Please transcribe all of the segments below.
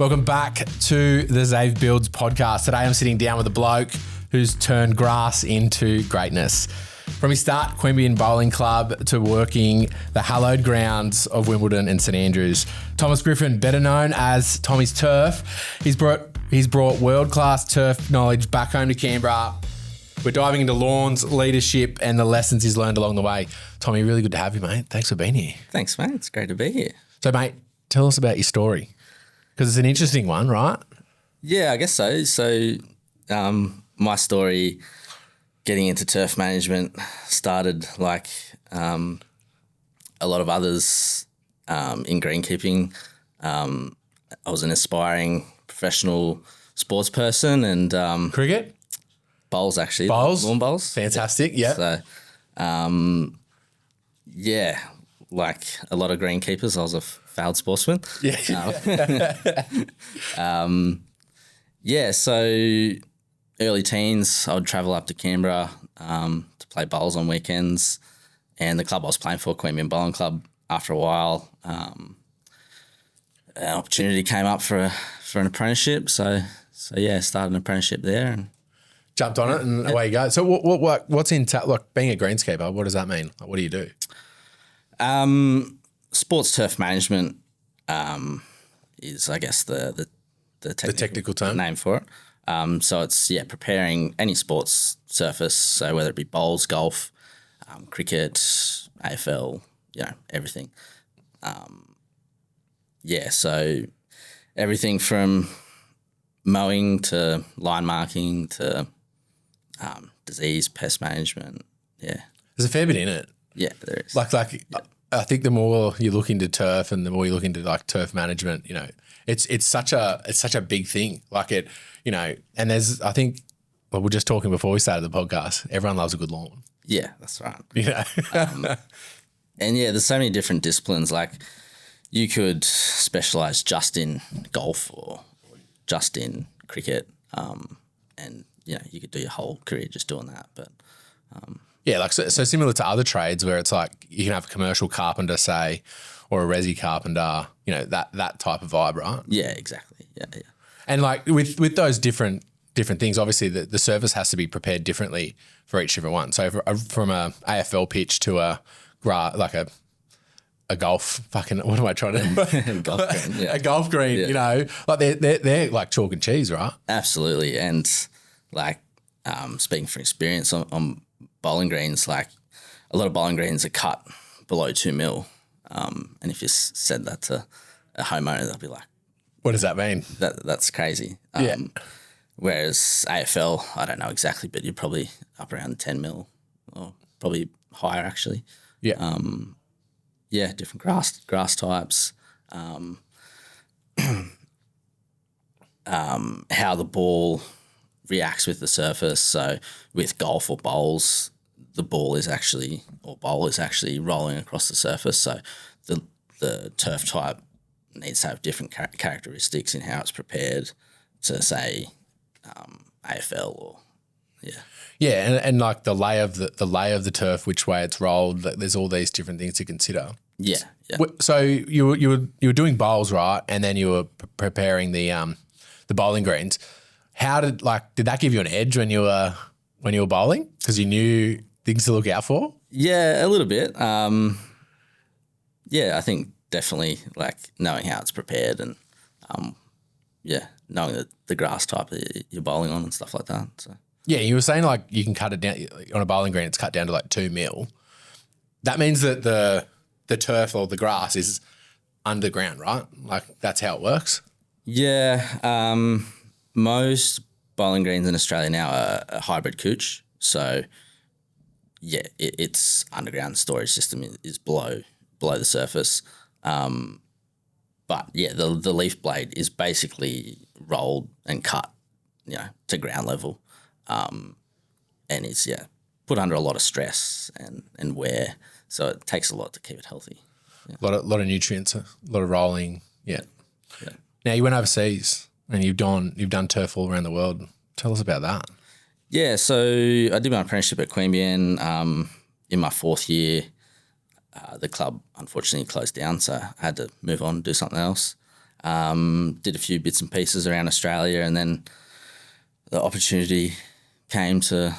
Welcome back to the Xavier Builds podcast. Today I'm sitting down with a bloke who's turned grass into greatness. From his start, Queanbeyan Bowling Club, to working the hallowed grounds of Wimbledon and St Andrews. Thomas Griffin, better known as Tommy's Turf. He's brought world-class turf knowledge back home to Canberra. We're diving into lawns, leadership, and the lessons he's learned along the way. Tommy, really good to have you, mate. Thanks for being here. Thanks, mate. It's great to be here. So, mate, tell us about your story, because it's an interesting one, right? Yeah, I guess so. So my story getting into turf management started like a lot of others in greenkeeping. I was an aspiring professional sports person and Cricket? bowls, actually. Bowls? Lawn bowls. Fantastic, yeah. So, yeah, like a lot of greenkeepers, I was a failed sportsman. Yeah. Yeah, so early teens, I would travel up to Canberra to play bowls on weekends, and the club I was playing for, Queanbeyan Bowling Club, after a while, an opportunity came up for an apprenticeship. So yeah, started an apprenticeship there and Jumped on it and away you go. So what's in like being a greenskeeper? What does that mean? Like, what do you do? sports turf management is, I guess, the technical term name for it. So it's preparing any sports surface, so whether it be bowls, golf, cricket, AFL, everything. So everything from mowing to line marking to disease, pest management. Yeah, there's a fair bit in it. Yeah, there is. I think the more you look into turf and the more you look into like turf management, it's such a big thing. And there's, I think, we were just talking before we started the podcast, everyone loves a good lawn. Yeah, that's right. And there's so many different disciplines. Like you could specialize just in golf or just in cricket, and you could do your whole career just doing that. But so similar to other trades where it's like you can have a commercial carpenter, say, or a resi carpenter, that type of vibe, right? Yeah, exactly. Yeah. And like with those different things, obviously the surface has to be prepared differently for each different one. So from a AFL pitch to a golf fucking, what am I trying to golf green, yeah. A golf green, like they're like chalk and cheese, right? Absolutely. And like speaking from experience on bowling greens, like a lot of bowling greens are cut below 2 mil. And if you said that to a homeowner, they'll be like, what does that mean? That's crazy. Whereas AFL, I don't know exactly, but you're probably up around 10 mil or probably higher actually. Yeah. Different grass types. How the ball reacts with the surface. So with golf or bowls, the bowl is actually rolling across the surface. So the turf type needs to have different characteristics in how it's prepared to, say, AFL or and like the lay of the turf, which way it's rolled. There's all these different things to consider. Yeah. So you were doing bowls, right? And then you were preparing the bowling greens. How did that give you an edge when you were bowling? Because you knew things to look out for? Yeah, a little bit. I think definitely like knowing how it's prepared and knowing the grass type that you're bowling on and stuff like that. So yeah, you were saying like you can cut it down on a bowling green. It's cut down to like 2 mil. That means that the turf or the grass is underground, right? Like that's how it works. Yeah. Most bowling greens in Australia now are a hybrid couch. So, its underground storage system is below the surface. But, the leaf blade is basically rolled and cut, to ground level, and is, put under a lot of stress and wear. So it takes a lot to keep it healthy. Yeah. A lot of nutrients, a lot of rolling. Yeah. Now you went overseas and you've done turf all around the world. Tell us about that. Yeah, so I did my apprenticeship at Queanbeyan. In my 4th year, the club unfortunately closed down, so I had to move on and do something else. Did a few bits and pieces around Australia, and then the opportunity came to,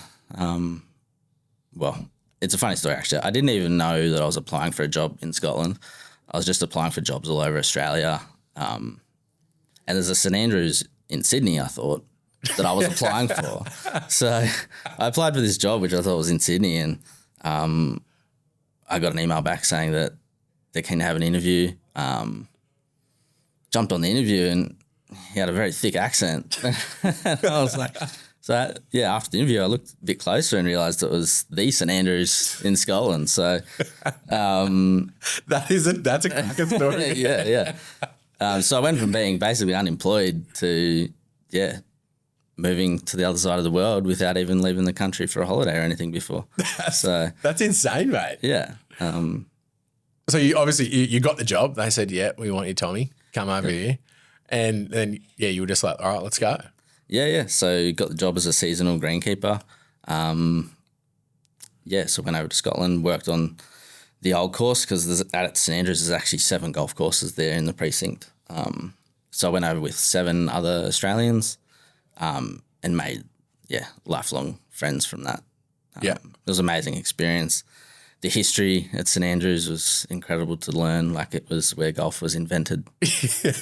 well, it's a funny story actually. I didn't even know that I was applying for a job in Scotland. I was just applying for jobs all over Australia. And there's a St Andrews in Sydney, I thought, that I was applying for. So I applied for this job, which I thought was in Sydney, and I got an email back saying that they're keen to have an interview. Jumped on the interview, and he had a very thick accent. And I was like, so yeah, after the interview, I looked a bit closer and realised it was the St Andrews in Scotland. So that's a cracking story. yeah. So I went from being basically unemployed to, moving to the other side of the world without even leaving the country for a holiday or anything before. That's insane, mate. Yeah. So you obviously you got the job. They said, yeah, we want you, Tommy. Come over here. And then, you were just like, all right, let's go. Yeah. So got the job as a seasonal greenkeeper. So went over to Scotland, worked on the old course because at St Andrews there's actually 7 golf courses there in the precinct. So I went over with 7 other Australians and made, lifelong friends from that. It was an amazing experience. The history at St Andrews was incredible to learn. Like, it was where golf was invented,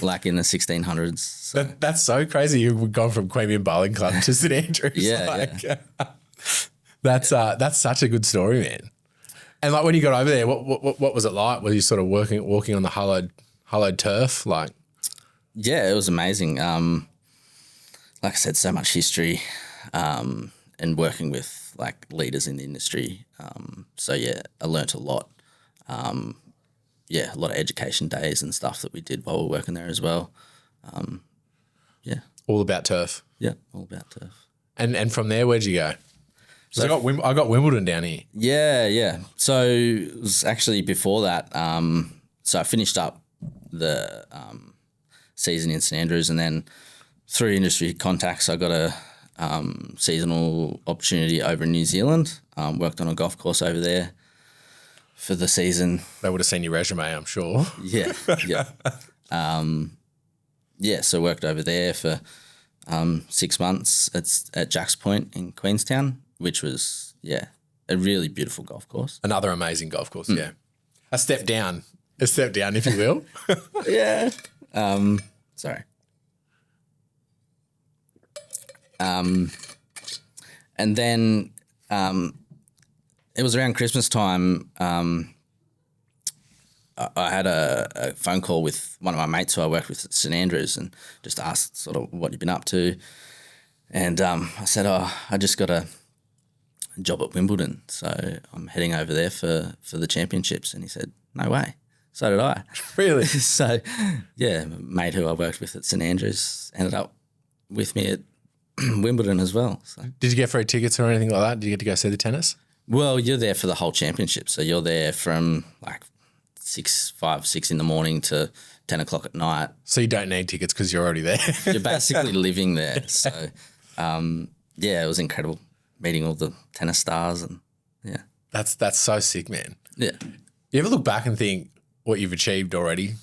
like in the 1600s. So. That's so crazy. You've gone from Queanbeyan Bowling Club to St Andrews. That's such a good story, man. And like when you got over there, what was it like? Were you sort of walking on the hollowed turf? Like, yeah, it was amazing. Like I said, so much history, and working with like leaders in the industry. I learnt a lot. A lot of education days and stuff that we did while we were working there as well. All about turf. Yeah, all about turf. And from there, where'd you go? So I got Wimbledon down here. Yeah. So it was actually before that. So I finished up the season in St Andrews, and then through industry contacts, I got a seasonal opportunity over in New Zealand. Worked on a golf course over there for the season. They would have seen your resume, I'm sure. Yeah. So worked over there for 6 months at Jack's Point in Queenstown, which was, a really beautiful golf course. Another amazing golf course, yeah. A step down, if you will. Yeah. Sorry. And then it was around Christmas time. I had a phone call with one of my mates who I worked with at St Andrews, and just asked sort of what you've been up to. And I said, I just got a job at Wimbledon, so I'm heading over there for the championships. And he said, no way. So did I. Really? So, a mate who I worked with at St Andrews ended up with me at Wimbledon as well. So. Did you get free tickets or anything like that? Did you get to go see the tennis? Well, you're there for the whole championship. So you're there from like 6 in the morning to 10 o'clock at night. So you don't need tickets because you're already there. You're basically living there. So, it was incredible meeting all the tennis stars, and That's so sick, man. Yeah. You ever look back and think what you've achieved already?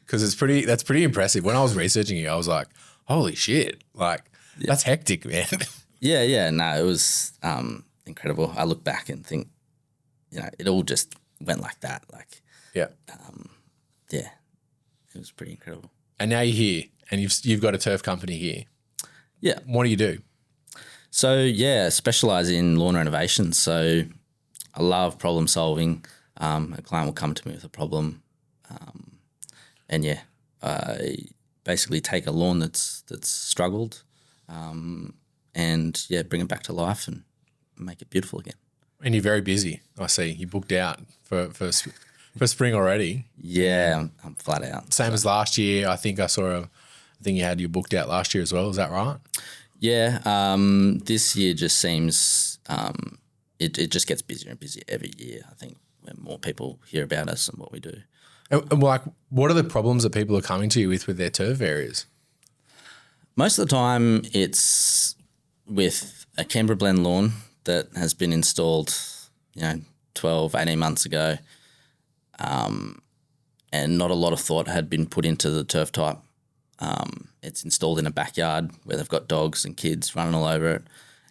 Because that's pretty impressive. When I was researching you, I was like, holy shit, like that's hectic, man. Yeah. No, it was incredible. I look back and think, it all just went like that. Like, it was pretty incredible. And now you're here, and you've got a turf company here. Yeah. What do you do? So, I specialise in lawn renovations. So I love problem solving. A client will come to me with a problem, I basically take a lawn that's struggled, and bring it back to life and make it beautiful again. And you're very busy. I see you booked out for spring already. Yeah, I'm flat out. Same as last year. I think I saw a thing you booked out last year as well. Is that right? Yeah. This year just seems it just gets busier and busier every year. I think when more people hear about us and what we do. And like, what are the problems that people are coming to you with their turf areas? Most of the time, it's with a Canberra Blend lawn that has been installed, 12, 18 months ago. and not a lot of thought had been put into the turf type. It's installed in a backyard where they've got dogs and kids running all over it.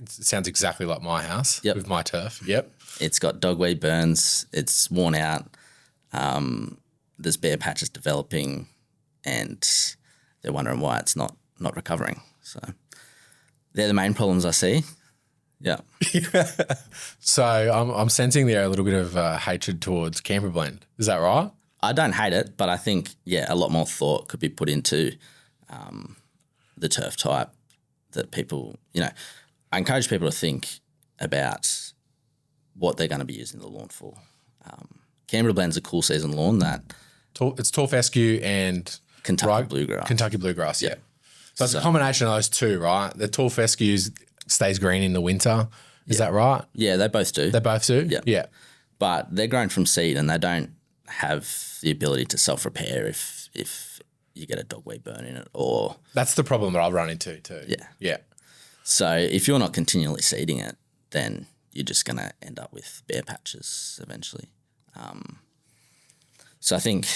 It sounds exactly like my house with my turf. Yep. It's got dogweed burns. It's worn out. There's bare patches developing, and they're wondering why it's not recovering. So they're the main problems I see. Yeah. So I'm sensing there a little bit of hatred towards Canberra Blend. Is that right? I don't hate it, but I think, a lot more thought could be put into the turf type that people, I encourage people to think about what they're going to be using the lawn for. Canberra Blend's a cool season lawn that... It's tall fescue and... Kentucky bluegrass. Kentucky bluegrass, yeah. So it's a combination of those two, right? The tall fescue stays green in the winter. Is that right? Yeah, they both do. They both do? Yeah. Yeah. But they're grown from seed and they don't have the ability to self-repair if you get a dogweed burn in it or... That's the problem that I've run into too. Yeah. Yeah. So if you're not continually seeding it, then you're just going to end up with bare patches eventually. So I think,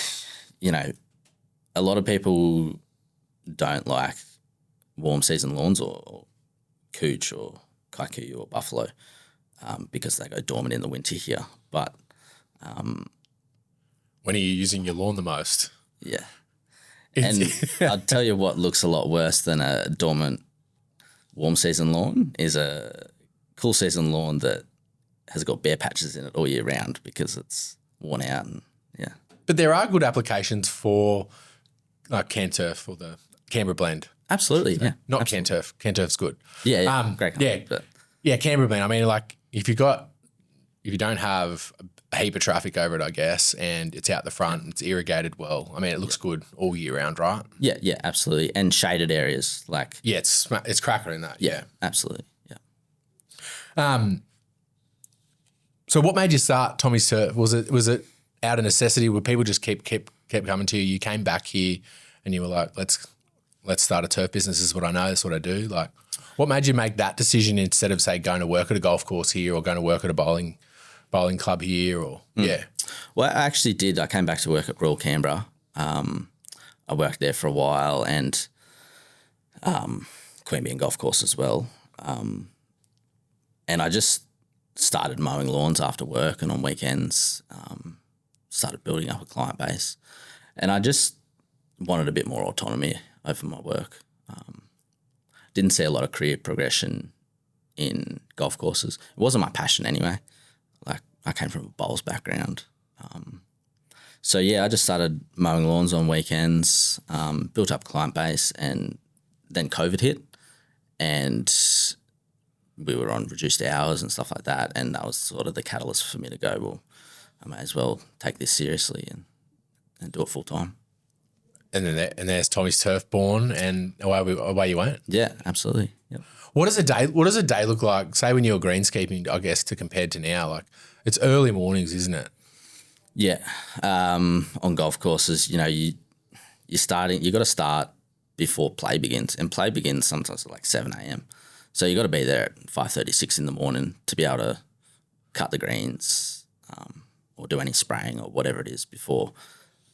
a lot of people don't like warm season lawns or cooch or kikuyu or buffalo because they go dormant in the winter here. But when are you using your lawn the most? Yeah. And I'll tell you what looks a lot worse than a dormant warm season lawn is a cool season lawn that has got bare patches in it all year round because it's worn out and But there are good applications for like can turf or the Canberra Blend. Absolutely, yeah. Not can turf. Can turf's good. Yeah, great company, Canberra Blend. I mean, like if you don't have a heap of traffic over it, I guess, and it's out the front, it's irrigated well. I mean, it looks good all year round, right? Yeah, absolutely. And shaded areas like it's cracker in that. Yeah, absolutely. Yeah. So what made you start Tommy's Turf? Was it out of necessity? Would people just kept coming to you? You came back here and you were like, let's start a turf business. This is what I know. This is what I do. Like, what made you make that decision instead of say going to work at a golf course here or going to work at a bowling club here or Well, I actually did. I came back to work at Royal Canberra. I worked there for a while and Queanbeyan Golf Course as well. And I just started mowing lawns after work and on weekends, started building up a client base. And I just wanted a bit more autonomy over my work. Didn't see a lot of career progression in golf courses. It wasn't my passion anyway. Like I came from a bowls background. So I just started mowing lawns on weekends, built up a client base, and then COVID hit and we were on reduced hours and stuff like that. And that was sort of the catalyst for me to go, well, I may as well take this seriously and do it full time. And then there's Tommy's Turf born, and away you went. Yeah, absolutely. Yep. What does a day look like? Say when you're greenskeeping, I guess, to compared to now. Like it's early mornings, isn't it? Yeah. On golf courses, you got to start before play begins, and play begins sometimes at like 7 a.m. So you got to be there at 5:36 in the morning to be able to cut the greens or do any spraying or whatever it is before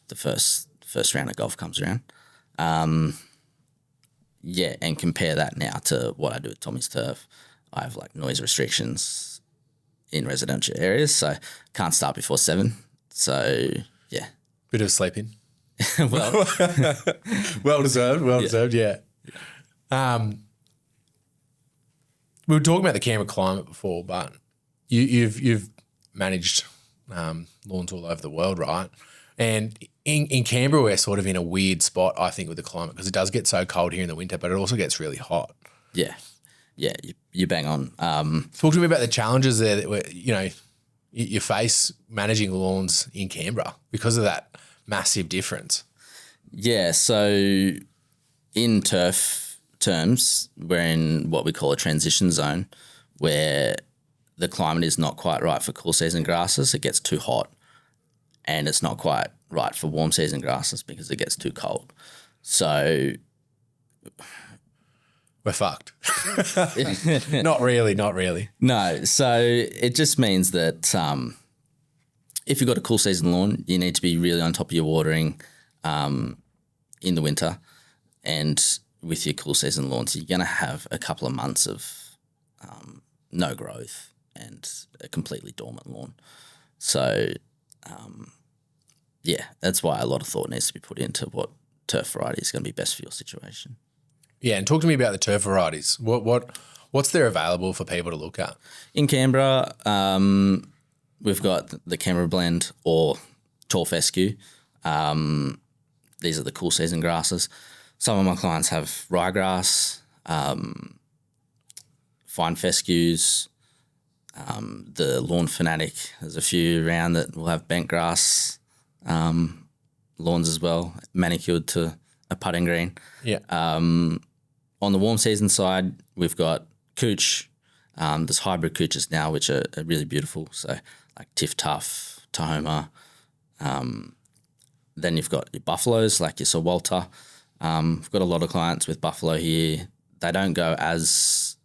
the first round of golf comes around. And compare that now to what I do at Tommy's Turf. I have like noise restrictions in residential areas, so can't start before 7. So, yeah. Bit of sleeping. Well, well deserved, yeah. We were talking about the Canberra climate before, but you've managed lawns all over the world, right? And in Canberra, we're sort of in a weird spot, I think, with the climate because it does get so cold here in the winter, but it also gets really hot. Yeah, you bang on. Talk to me about the challenges there that you face managing lawns in Canberra because of that massive difference. Yeah, so in turf terms, we're in what we call a transition zone where the climate is not quite right for cool season grasses. It gets too hot. And it's not quite right for warm season grasses because it gets too cold. So we're fucked. Not really. No, so it just means that if you've got a cool season lawn, you need to be really on top of your watering in the winter. And with your cool season lawns, you're going to have a couple of months of no growth and a completely dormant lawn. So, that's why a lot of thought needs to be put into what turf variety is going to be best for your situation. Yeah, and talk to me about the turf varieties. What's there available for people to look at? In Canberra, we've got the Canberra Blend or tall fescue. These are the cool season grasses. Some of my clients have ryegrass, fine fescues, the Lawn Fanatic. There's a few around that will have bent grass lawns as well, manicured to a putting green. Yeah. On the warm season side, we've got cooch. There's hybrid cooches now, which are really beautiful. So like Tiff Tough, Tahoma. Then you've got your buffaloes, like your Sir Walter. We've got a lot of clients with buffalo here. They don't go as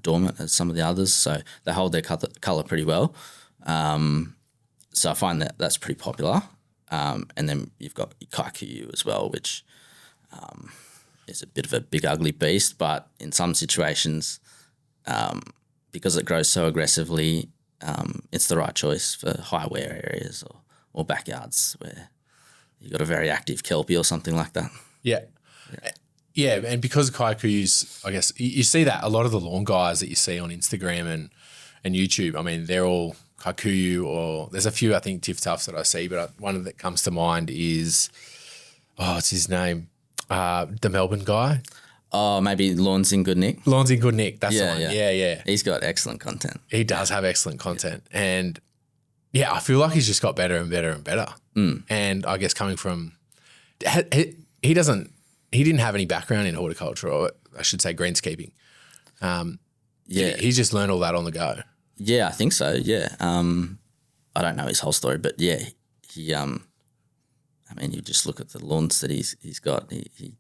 dormant as some of the others, so they hold their colour pretty well. So I find that that's pretty popular. And then you've got your Kikuyu as well, which is a bit of a big ugly beast, but in some situations, because it grows so aggressively, it's the right choice for high wear areas or backyards where you've got a very active kelpie or something like that. Yeah. Yeah, and because Kaikuyus, I guess, you see that a lot of the lawn guys that you see on Instagram and YouTube, I mean, they're all Kaikuyu, or there's a few, I think, Tiff Tuffs that I see, but one that comes to mind is, what's his name? The Melbourne guy. Oh, maybe Lawns in Good Nick. Lawns in Good Nick, that's the one. Yeah. He's got excellent content. He does have excellent content. Yeah. And, yeah, I feel like he's just got better and better and better. And I guess coming from – he didn't have any background in horticulture, or I should say greenskeeping. He's just learned all that on the go. Yeah, I think so. Yeah, I don't know his whole story, but yeah, he. I mean, you just look at the lawns that he's got. He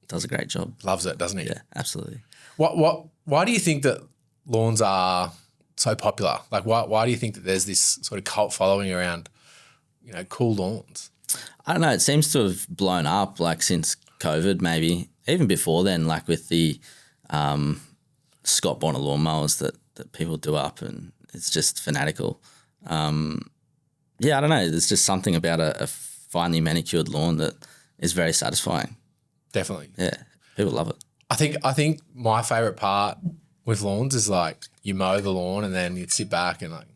does a great job. Loves it, doesn't he? Yeah, absolutely. Why do you think that lawns are so popular? Like, why do you think that there's this sort of cult following around, cool lawns? I don't know. It seems to have blown up like since COVID, maybe even before then, like with the Scott Bonner lawnmowers that people do up, and it's just fanatical. I don't know. There's just something about a finely manicured lawn that is very satisfying. Definitely. Yeah, people love it. I think my favourite part with lawns is like you mow the lawn and then you sit back and like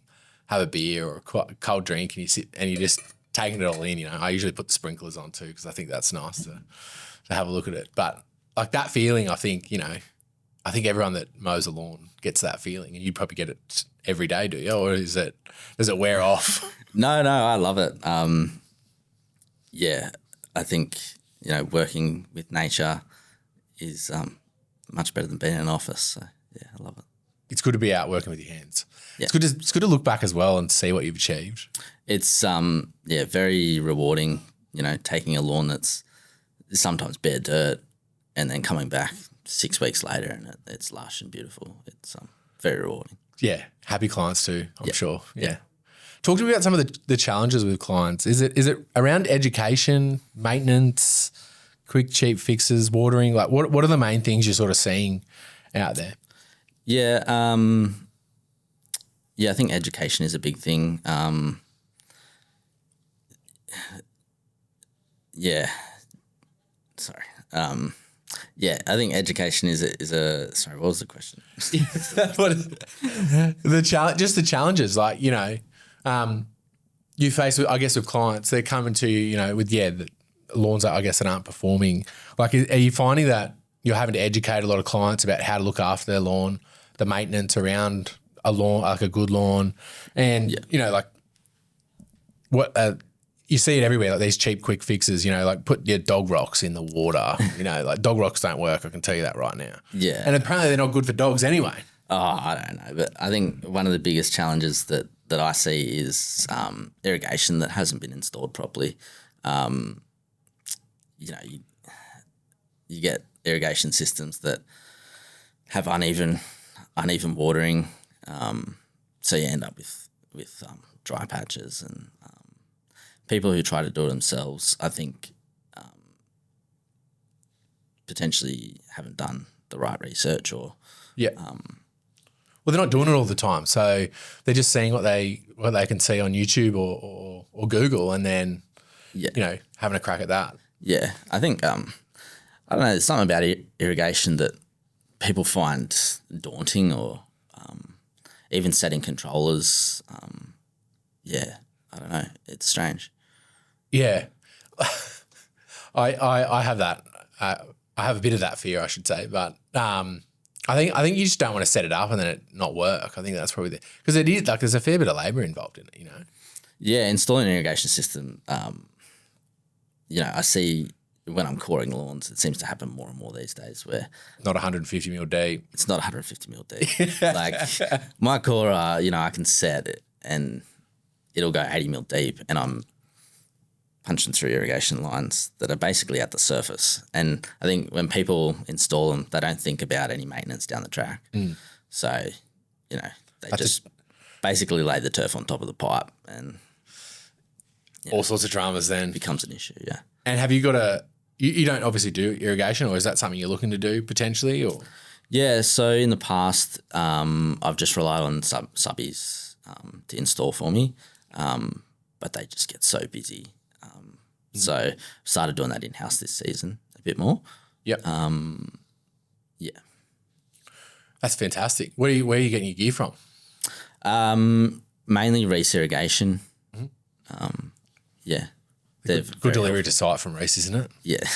have a beer or a cold drink and you sit and you just taking it all in. I usually put the sprinklers on too because I think that's nice to have a look at it. But like that feeling, I think everyone that mows a lawn gets that feeling, and you probably get it every day, do you? Or does it wear off? No, I love it. I think, working with nature is much better than being in an office. So yeah, I love it. It's good to be out working with your hands. Yeah. It's good to look back as well and see what you've achieved. It's very rewarding, taking a lawn that's sometimes bare dirt and then coming back 6 weeks later and it's lush and beautiful. It's very rewarding. Yeah, happy clients too, I'm sure. Yeah. Talk to me about some of the challenges with clients. Is it around education, maintenance, quick, cheap fixes, watering? Like what are the main things you're sort of seeing out there? Yeah, I think education is a big thing. I think education is a. Sorry, what was the question? The challenges, like you face with, I guess, with clients, they're coming to you, with the lawns that I guess that aren't performing. Like, are you finding that you're having to educate a lot of clients about how to look after their lawn, the maintenance around a lawn, like a good lawn, and like what you see it everywhere, like these cheap quick fixes, like put your dog rocks in the water, like dog rocks don't work, I can tell you that right now. Yeah. And apparently they're not good for dogs anyway. Oh, I don't know. But I think one of the biggest challenges that I see is irrigation that hasn't been installed properly. You get irrigation systems that have uneven watering, so you end up with with dry patches and people who try to do it themselves, I think potentially haven't done the right research or well, they're not doing it all the time, so they're just seeing what they can see on YouTube or Google, and then having a crack at that. Yeah, I think I don't know. There's something about irrigation that people find daunting, or even setting controllers. I don't know. It's strange. Yeah, I have that. I have a bit of that fear, I should say, but I think you just don't want to set it up and then it not work. I think that's probably because it is like there's a fair bit of labour involved in it, Yeah, installing an irrigation system. I see when I'm coring lawns, it seems to happen more and more these days where not 150 mil deep. It's not 150 mil deep. Like my corer, I can set it and it'll go 80 mil deep, and I'm punching through irrigation lines that are basically at the surface. And I think when people install them, they don't think about any maintenance down the track. So, they just basically lay the turf on top of the pipe, and all sorts of dramas then. Becomes an issue, yeah. And have you got you don't obviously do irrigation, or is that something you're looking to do potentially? Or yeah, so in the past, I've just relied on subbies to install for me, but they just get so busy. So started doing that in-house this season a bit more. Yep. Yeah. That's fantastic. Where are you getting your gear from? Mainly Reese Irrigation. Yeah. Good delivery to site from Reese, isn't it? Yeah.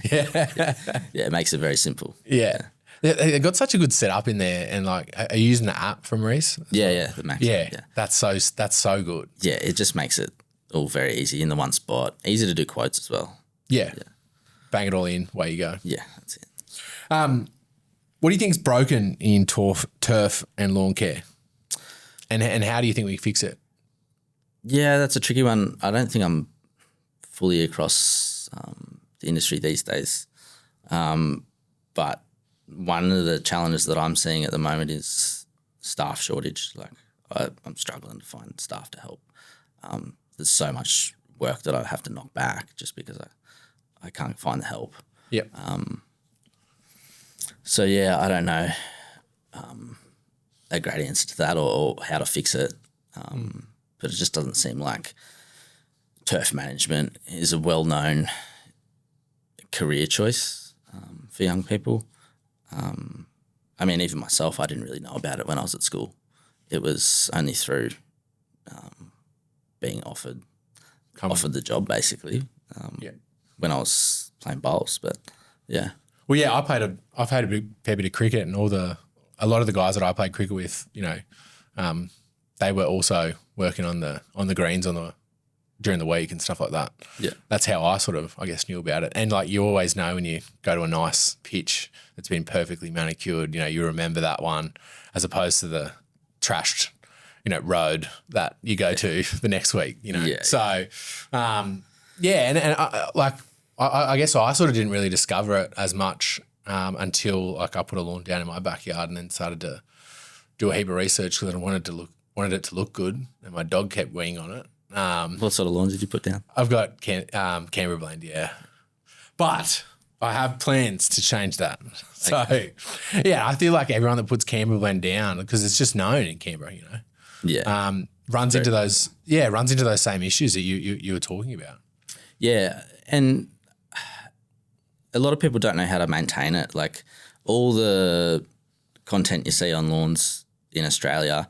Yeah, it makes it very simple. Yeah. They've got such a good setup in there, and like, are you using the app from Reese? Yeah, the Max. Yeah, that's so good. Yeah, it just makes it all very easy in the one spot. Easy to do quotes as well. Yeah. Bang it all in, away you go. Yeah, that's it. What do you think's broken in turf and lawn care? And how do you think we fix it? Yeah, that's a tricky one. I don't think I'm fully across the industry these days. But one of the challenges that I'm seeing at the moment is staff shortage. Like I'm struggling to find staff to help. There's so much work that I have to knock back just because I can't find the help. Yep. So yeah, I don't know a great answer to that or how to fix it. But it just doesn't seem like turf management is a well-known career choice for young people. I mean, even myself, I didn't really know about it when I was at school. It was only through being offered the job basically when I was playing bowls. But yeah. Well, yeah, I've played a fair bit of cricket, and a lot of the guys that I played cricket with, they were also working on the greens during the week and stuff like that. Yeah. That's how I sort of, I guess, knew about it. And like you always know when you go to a nice pitch that's been perfectly manicured, you remember that one as opposed to the trashed, road that you go to the next week, Yeah. So, and I guess I sort of didn't really discover it as much until like I put a lawn down in my backyard and then started to do a heap of research because I wanted it to look good, and my dog kept weeing on it. What sort of lawns did you put down? I've got Canberra Blend, yeah. But I have plans to change that. So, yeah, I feel like everyone that puts Canberra Blend down, because it's just known in Canberra, Yeah. runs into those same issues that you were talking about. Yeah, and a lot of people don't know how to maintain it. Like all the content you see on lawns in Australia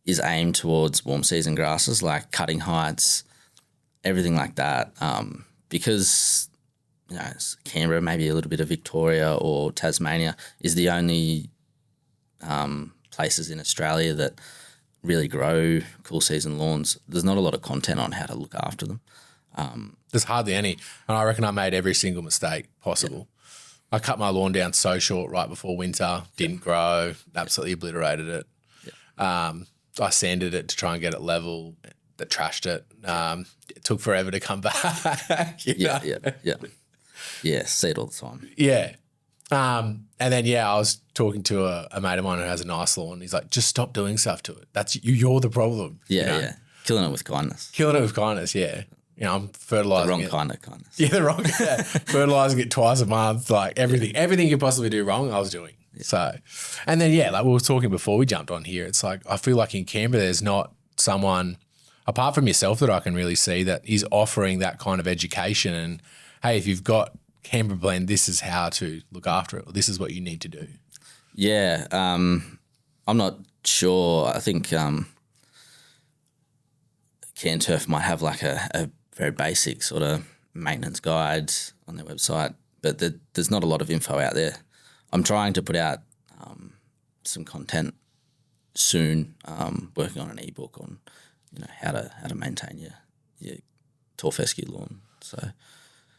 is aimed towards warm season grasses, like cutting heights, everything like that. Because Canberra, maybe a little bit of Victoria or Tasmania is the only places in Australia that really grow cool season lawns. There's not a lot of content on how to look after them. There's hardly any, and I reckon I made every single mistake possible. Yeah. I cut my lawn down so short right before winter, didn't grow, absolutely obliterated it. Yeah. I sanded it to try and get it level, that trashed it. It took forever to come back. Yeah, see it all the time. Yeah. And then, I was talking to a mate of mine who has a nice lawn. He's like, just stop doing stuff to it. That's you're the problem. Yeah, yeah. Killing it with kindness. Killing it with kindness, yeah. I'm fertilising The wrong it. kind of kindness. Yeah, the wrong. Yeah. Fertilising it twice a month, like everything you could possibly do wrong, I was doing. Yeah. So, and then, like we were talking before we jumped on here, it's like I feel like in Canberra there's not someone, apart from yourself, that I can really see that is offering that kind of education and, hey, if you've got Canberra Blend, this is how to look after it, or this is what you need to do. Yeah, I'm not sure. I think CanTurf might have like a very basic sort of maintenance guide on their website, but there's not a lot of info out there. I'm trying to put out some content soon, working on an ebook on how to maintain your tall fescue lawn. So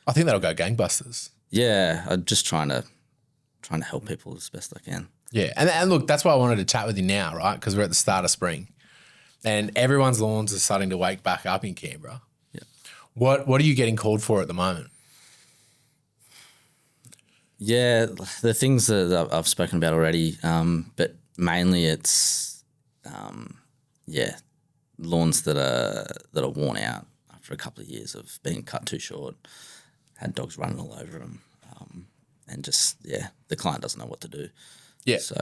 I think that'll go gangbusters. Yeah, I'm just trying to help people as best I can. Yeah, and look, that's why I wanted to chat with you now, right? Because we're at the start of spring, and everyone's lawns are starting to wake back up in Canberra. Yeah. What are you getting called for at the moment? Yeah, the things that I've spoken about already, but mainly it's lawns that are worn out after a couple of years of being cut too short, had dogs running all over them, and just the client doesn't know what to do. Yeah. So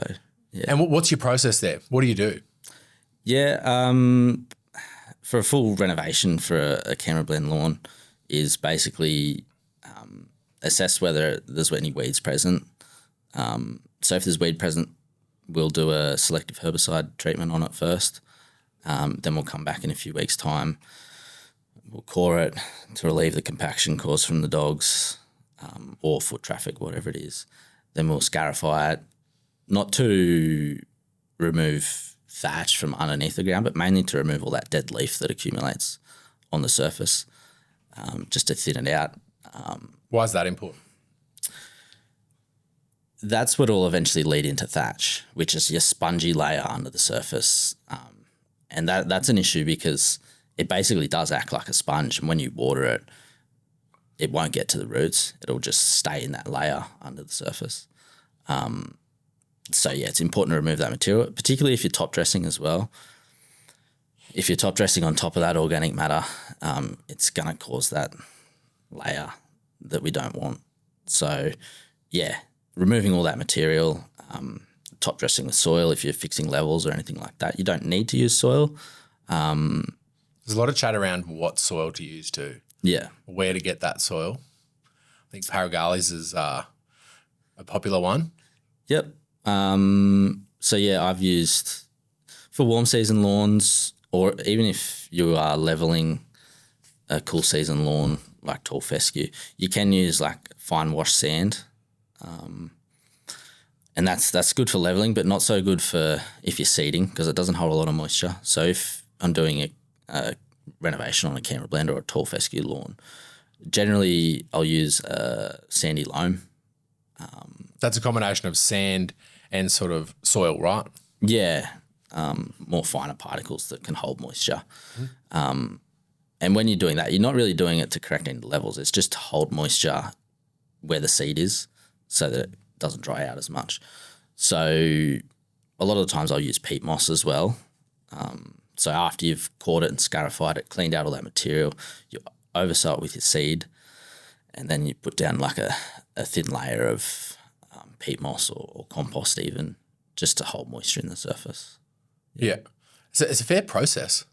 yeah. And what's your process there? What do you do? Yeah, for a full renovation for a Canberra Blend lawn is basically assess whether there's any weeds present. So if there's weed present, we'll do a selective herbicide treatment on it first. Then we'll come back in a few weeks' time. We'll core it to relieve the compaction caused from the dogs or foot traffic, whatever it is. Then we'll scarify it, not to remove thatch from underneath the ground, but mainly to remove all that dead leaf that accumulates on the surface, just to thin it out. Why is that important? That's what will eventually lead into thatch, which is your spongy layer under the surface. And that's an issue because it basically does act like a sponge, and when you water it, it won't get to the roots. It'll just stay in that layer under the surface. So it's important to remove that material, particularly if you're top dressing as well. If you're top dressing on top of that organic matter, it's going to cause that layer that we don't want. So removing all that material, top dressing with soil if you're fixing levels or anything like that. You don't need to use soil. There's a lot of chat around what soil to use too. Yeah. Where to get that soil. I think Paragallis is a popular one. Yep. I've used for warm season lawns, or even if you are leveling a cool season lawn like tall fescue, you can use like fine wash sand. And that's good for leveling, but not so good for if you're seeding because it doesn't hold a lot of moisture. So if I'm doing a renovation on a Canberra Blend or a tall fescue lawn, generally I'll use sandy loam. That's a combination of sand and sort of soil, right? Yeah, more finer particles that can hold moisture. Mm-hmm. And when you're doing that, you're not really doing it to correct any levels. It's just to hold moisture where the seed is so that it doesn't dry out as much. So a lot of the times I'll use peat moss as well. So after you've cored it and scarified it, cleaned out all that material, you oversow it with your seed, and then you put down like a thin layer of peat moss or compost even, just to hold moisture in the surface. Yeah. So it's a fair process.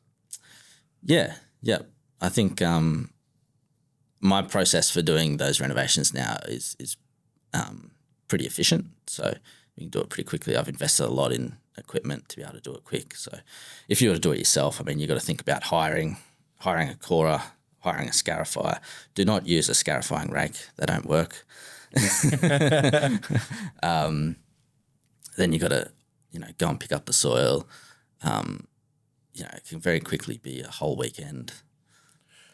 Yeah. I think my process for doing those renovations now is pretty efficient. So you can do it pretty quickly. I've invested a lot in equipment to be able to do it quick. So if you were to do it yourself, I mean, you've got to think about hiring a corer, hiring a scarifier. Do not use a scarifying rake. They don't work. Then you got to, go and pick up the soil. It can very quickly be a whole weekend.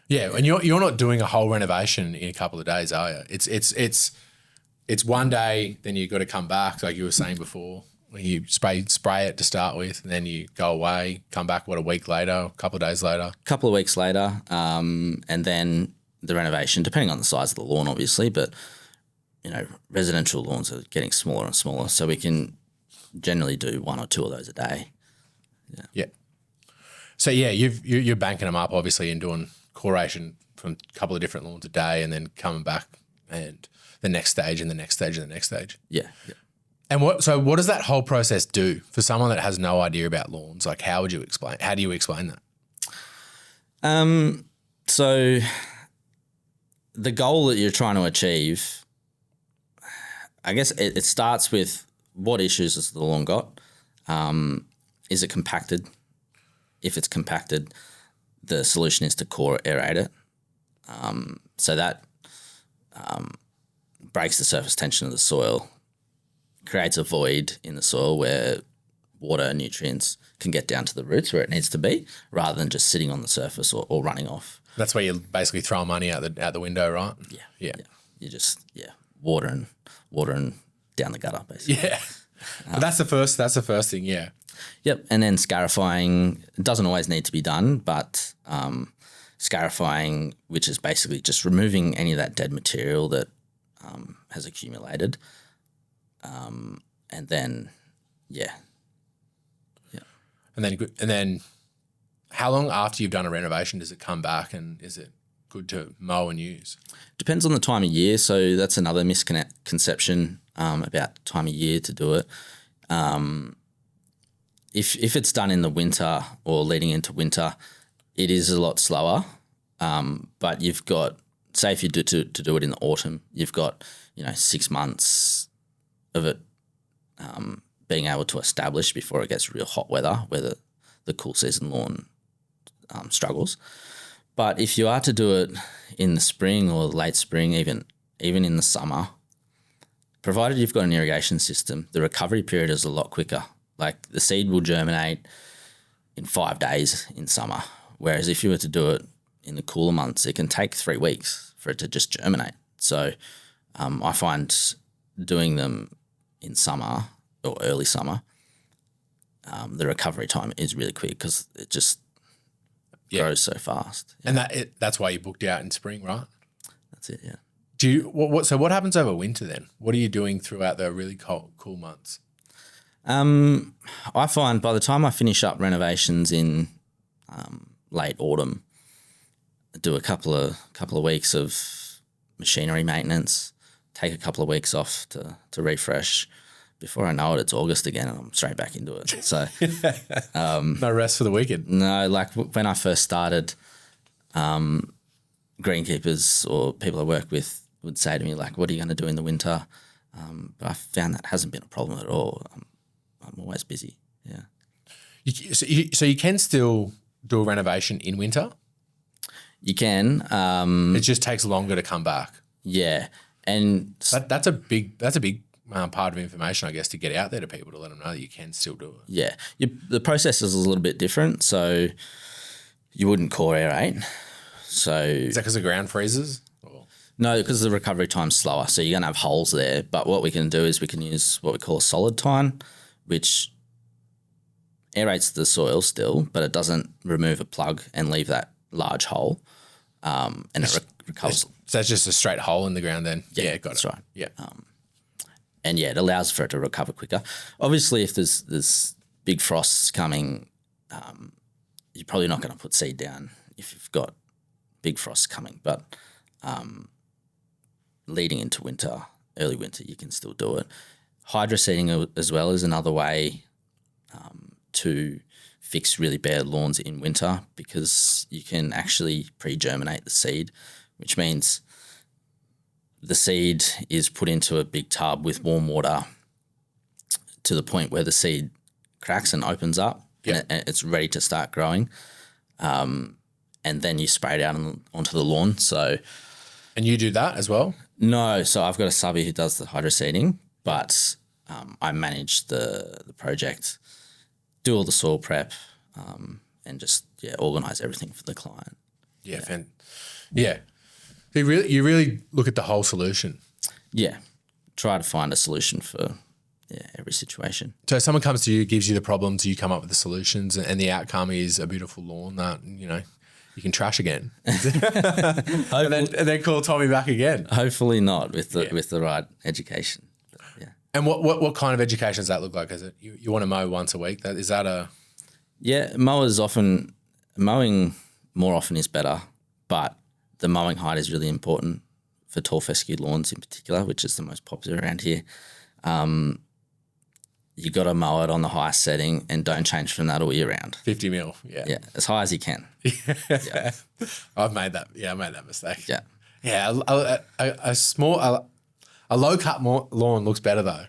Yeah, and you're not doing a whole renovation in a couple of days, are you? It's one day, then you've got to come back, like you were saying before. You spray it to start with, and then you go away, come back, a week later, a couple of days later? A couple of weeks later, and then the renovation, depending on the size of the lawn, obviously, but residential lawns are getting smaller and smaller, so we can generally do 1 or 2 of those a day. Yeah. So yeah, you're banking them up obviously and doing coration from a couple of different lawns a day, and then coming back and the next stage and the next stage and the next stage. Yeah. And what does that whole process do for someone that has no idea about lawns? Like, how do you explain that? So the goal that you're trying to achieve, I guess it starts with what issues has the lawn got? Is it compacted? If it's compacted, the solution is to core aerate it. So that breaks the surface tension of the soil, creates a void in the soil where water and nutrients can get down to the roots where it needs to be, rather than just sitting on the surface or running off. That's where you basically throw money out the window, right? Yeah. You just water and down the gutter basically. Yeah. That's the first thing. Yeah. Yep. And then scarifying doesn't always need to be done, but scarifying, which is basically just removing any of that dead material that has accumulated, and then And then how long after you've done a renovation does it come back, and is it good to mow and use? Depends on the time of year. So that's another misconception about time of year to do it. If it's done in the winter or leading into winter, it is a lot slower. But you've got, say if you do to do it in the autumn, you've got 6 months of it being able to establish before it gets real hot weather, where the cool season lawn struggles. But if you are to do it in the spring or late spring, even in the summer, provided you've got an irrigation system, the recovery period is a lot quicker. Like the seed will germinate in 5 days in summer, whereas if you were to do it in the cooler months, it can take 3 weeks for it to just germinate. So I find doing them in summer or early summer, the recovery time is really quick because it just grows so fast. And that's why you booked out in spring, right? That's it, yeah. Do you so what happens over winter then? What are you doing throughout the really cool months? I find by the time I finish up renovations in late autumn, I do a couple of weeks of machinery maintenance, take a couple of weeks off to refresh. Before I know it, it's August again and I'm straight back into it. So no rest for the wicked. No, like when I first started, greenkeepers or people I work with would say to me, like, what are you going to do in the winter? But I found that hasn't been a problem at all. I'm always busy, yeah. So you can still do a renovation in winter? You can. It just takes longer to come back. Yeah. And that's a big part of information, I guess, to get out there to people to let them know that you can still do it. Yeah. The process is a little bit different. So you wouldn't core aerate. So is that because the ground freezes? Or? No, because the recovery time's slower. So you're going to have holes there. But what we can do is we can use what we call a solid tine, which aerates the soil still, but it doesn't remove a plug and leave that large hole. And it recovers. So that's just a straight hole in the ground then? Yeah, got that's it. right. Yeah. And yeah, it allows for it to recover quicker. Obviously, if there's big frosts coming, you're probably not going to put seed down if you've got big frosts coming. But leading into winter, early winter, you can still do it. Hydroseeding as well is another way to fix really bad lawns in winter, because you can actually pre-germinate the seed, which means the seed is put into a big tub with warm water to the point where the seed cracks and opens up, and it's ready to start growing. And then you spray it out onto the lawn. So, and you do that as well? No, so I've got a subby who does the hydroseeding, but I manage the project, do all the soil prep, and just organise everything for the client. Yeah. You really look at the whole solution. Yeah, try to find a solution for every situation. So someone comes to you, gives you the problems, you come up with the solutions, and the outcome is a beautiful lawn that you can trash again. and then call Tommy back again. Hopefully not with the right education. But yeah. And what kind of education does that look like? Is it you want to mow once a week? Is that a... Yeah, mowing more often is better, but the mowing height is really important for tall fescue lawns in particular, which is the most popular around here. You got to mow it on the highest setting and don't change from that all year round. 50 mil, yeah. Yeah, as high as you can. Yeah. I made that mistake. Yeah. Yeah, a low cut lawn looks better though.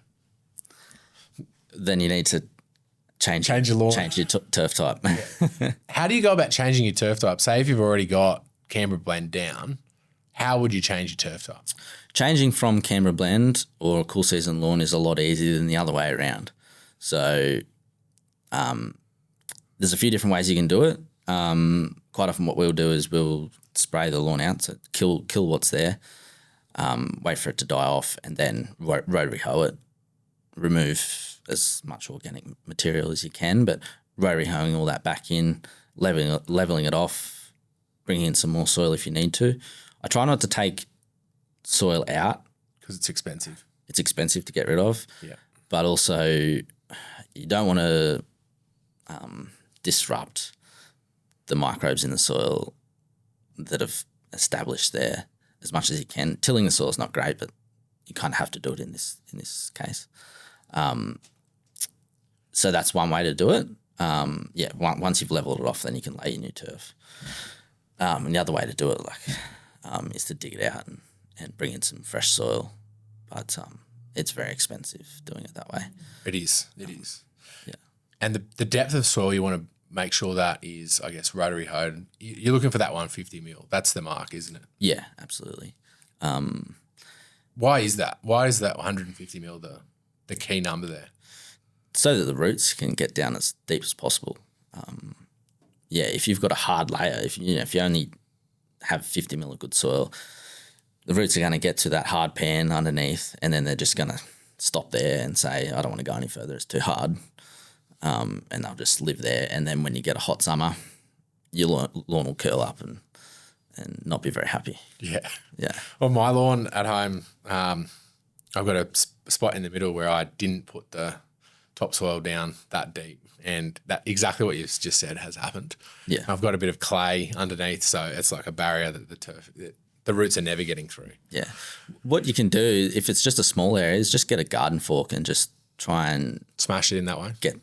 Then you need to change your lawn. Change your turf type. Yeah. How do you go about changing your turf type? Say if you've already got Canberra Blend down, how would you change your turf type? Changing from Canberra Blend or a cool season lawn is a lot easier than the other way around. So there's a few different ways you can do it. Quite often what we'll do is we'll spray the lawn out, so kill what's there, wait for it to die off, and then rotary hoe it, remove as much organic material as you can, but rotary hoeing all that back in, leveling it off, bringing in some more soil if you need to. I try not to take soil out. Because it's expensive. It's expensive to get rid of. Yeah. But also you don't want to disrupt the microbes in the soil that have established there as much as you can. Tilling the soil is not great, but you kind of have to do it in this case. So that's one way to do it. Once you've leveled it off, then you can lay your new turf. And the other way to do it, is to dig it out and bring in some fresh soil. But it's very expensive doing it that way. It is. It is. Yeah. And the depth of soil you want to make sure that is, I guess, rotary hoed. You're looking for that 150 mil. That's the mark, isn't it? Yeah, absolutely. Why is that? Why is that 150 mil the key number there? So that the roots can get down as deep as possible. If you've got a hard layer, if you only have 50 mil of good soil, the roots are going to get to that hard pan underneath, and then they're just going to stop there and say, I don't want to go any further, it's too hard. And they'll just live there. And then when you get a hot summer, your lawn will curl up and not be very happy. Yeah. Yeah. On my lawn at home, I've got a spot in the middle where I didn't put the topsoil down that deep, and that exactly what you just said has happened. Yeah. I've got a bit of clay underneath, so it's like a barrier that the roots are never getting through. Yeah. What you can do, if it's just a small area, is just get a garden fork and just try and smash it in that way. Get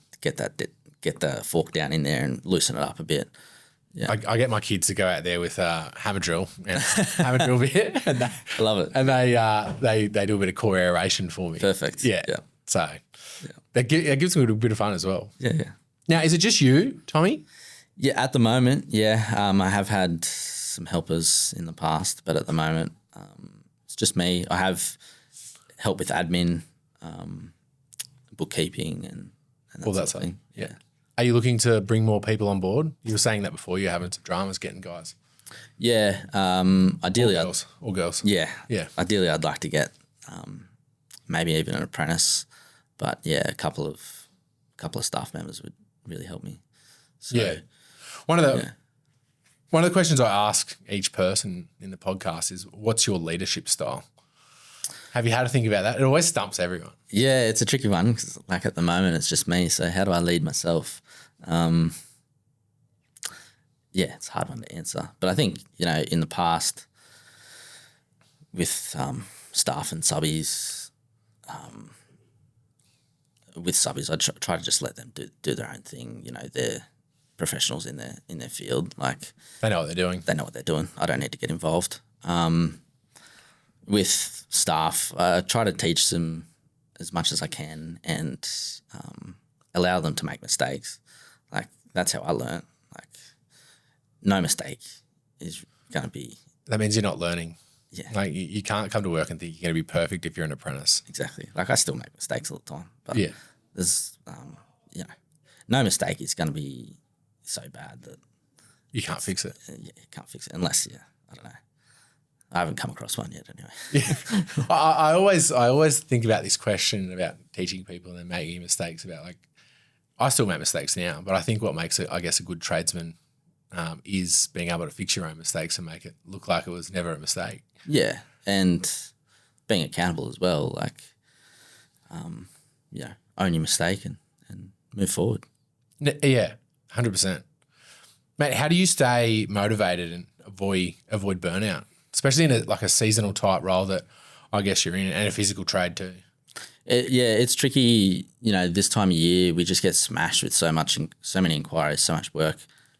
the fork down in there and loosen it up a bit. Yeah. I get my kids to go out there with a hammer drill and hammer drill bit, and I love it. And they do a bit of core aeration for me. Perfect. Yeah. So that gives them a bit of fun as well. Yeah. Now, is it just you, Tommy? Yeah, at the moment, yeah. I have had some helpers in the past, but at the moment, it's just me. I have help with admin, bookkeeping, and all that sort of thing. Yeah. Are you looking to bring more people on board? You were saying that before. You're having some dramas getting guys. Yeah. Ideally, all girls. Yeah. Yeah. Ideally, I'd like to get maybe even an apprentice, but yeah, a couple of staff members would really help me. So, yeah. One of the questions I ask each person in the podcast is, what's your leadership style? Have you had to think about that? It always stumps everyone. Yeah, it's a tricky one because at the moment it's just me. So how do I lead myself? It's a hard one to answer. But I think, in the past with staff and subbies, I try to just let them do their own thing. They're professionals in their field. They know what they're doing. They know what they're doing. I don't need to get involved. With staff, I try to teach them as much as I can and allow them to make mistakes. That's how I learn. No mistake is going to be... That means you're not learning. Yeah. You can't come to work and think you're going to be perfect if you're an apprentice. Exactly. I still make mistakes all the time. But yeah. There's, no mistake is going to be so bad that... You can't fix it. Yeah, you can't fix it unless, I don't know. I haven't come across one yet anyway. Yeah. I always think about this question about teaching people and then making mistakes about I still make mistakes now, but I think what makes it, I guess, a good tradesman is being able to fix your own mistakes and make it look like it was never a mistake. Yeah, and being accountable as well. Like, own your mistake and move forward. Yeah, 100%. Mate, how do you stay motivated and avoid burnout, especially in a seasonal type role that I guess you're in, and a physical trade too? It's tricky. This time of year we just get smashed with so many inquiries, so much work.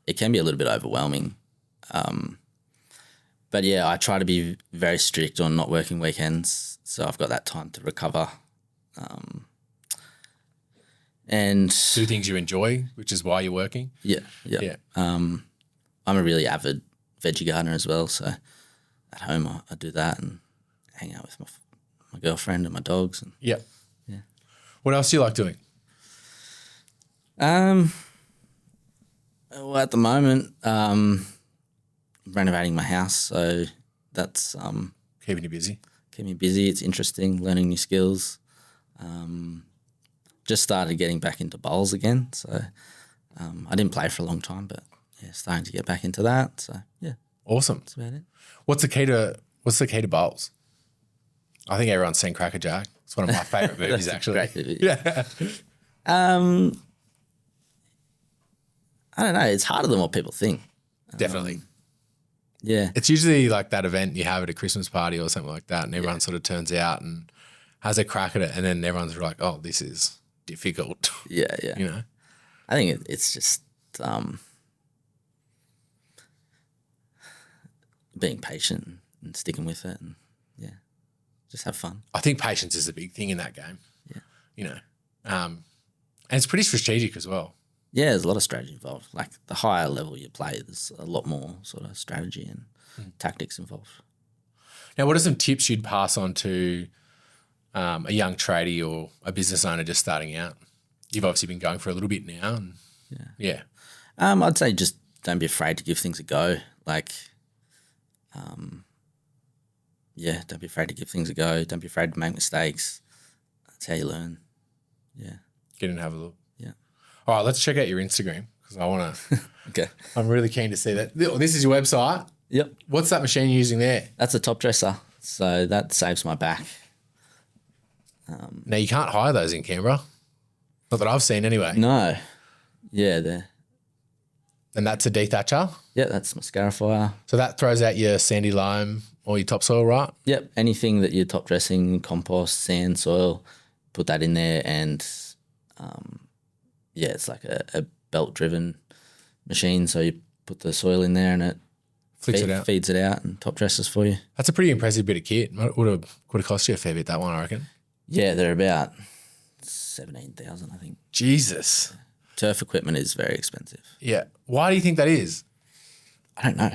It can be a little bit overwhelming. But yeah, I try to be very strict on not working weekends, so I've got that time to recover. And do things you enjoy, which is why you're working. Yeah. I'm a really avid veggie gardener as well, so at home I do that and hang out with my girlfriend and my dogs. And yeah. What else do you like doing? Well, at the moment, renovating my house, so that's Keeping you busy. Keeping me busy. It's interesting, learning new skills. Just started getting back into bowls again, so I didn't play for a long time, but yeah, starting to get back into that. So yeah, awesome. That's about it. What's the key to bowls? I think everyone's seen Cracker Jack. It's one of my favourite movies, actually. Great movie. Yeah. I don't know. It's harder than what people think. Definitely. Yeah. It's usually like that event you have at a Christmas party or something like that, and everyone sort of turns out and has a crack at it, and then everyone's like, "Oh, this is difficult." Yeah. I think it's just being patient and sticking with it, and just have fun. I think patience is a big thing in that game. Yeah. And it's pretty strategic as well. Yeah, there's a lot of strategy involved. Like the higher level you play, there's a lot more sort of strategy and tactics involved. Now, what are some tips you'd pass on to a young tradie or a business owner just starting out? You've obviously been going for a little bit now. And yeah. I'd say just don't be afraid to give things a go. Like, don't be afraid to give things a go. Don't be afraid to make mistakes. That's how you learn. Yeah. Get in and have a look. Yeah. All right, let's check out your Instagram because I want to. Okay. I'm really keen to see that. This is your website. Yep. What's that machine you're using there? That's a top dresser. So that saves my back. Now, you can't hire those in Canberra. Not that I've seen anyway. No. Yeah, there. And that's a dethatcher? Yeah, that's my scarifier. So that throws out your sandy loam or your topsoil, right? Yep, anything that you're top dressing, compost, sand, soil, put that in there, and it's like a belt-driven machine. So you put the soil in there and it feeds it out and top dresses for you. That's a pretty impressive bit of kit. Would have cost you a fair bit, that one, I reckon. Yeah, they're about 17,000, I think. Jesus. Turf equipment is very expensive. Yeah. Why do you think that is? I don't know.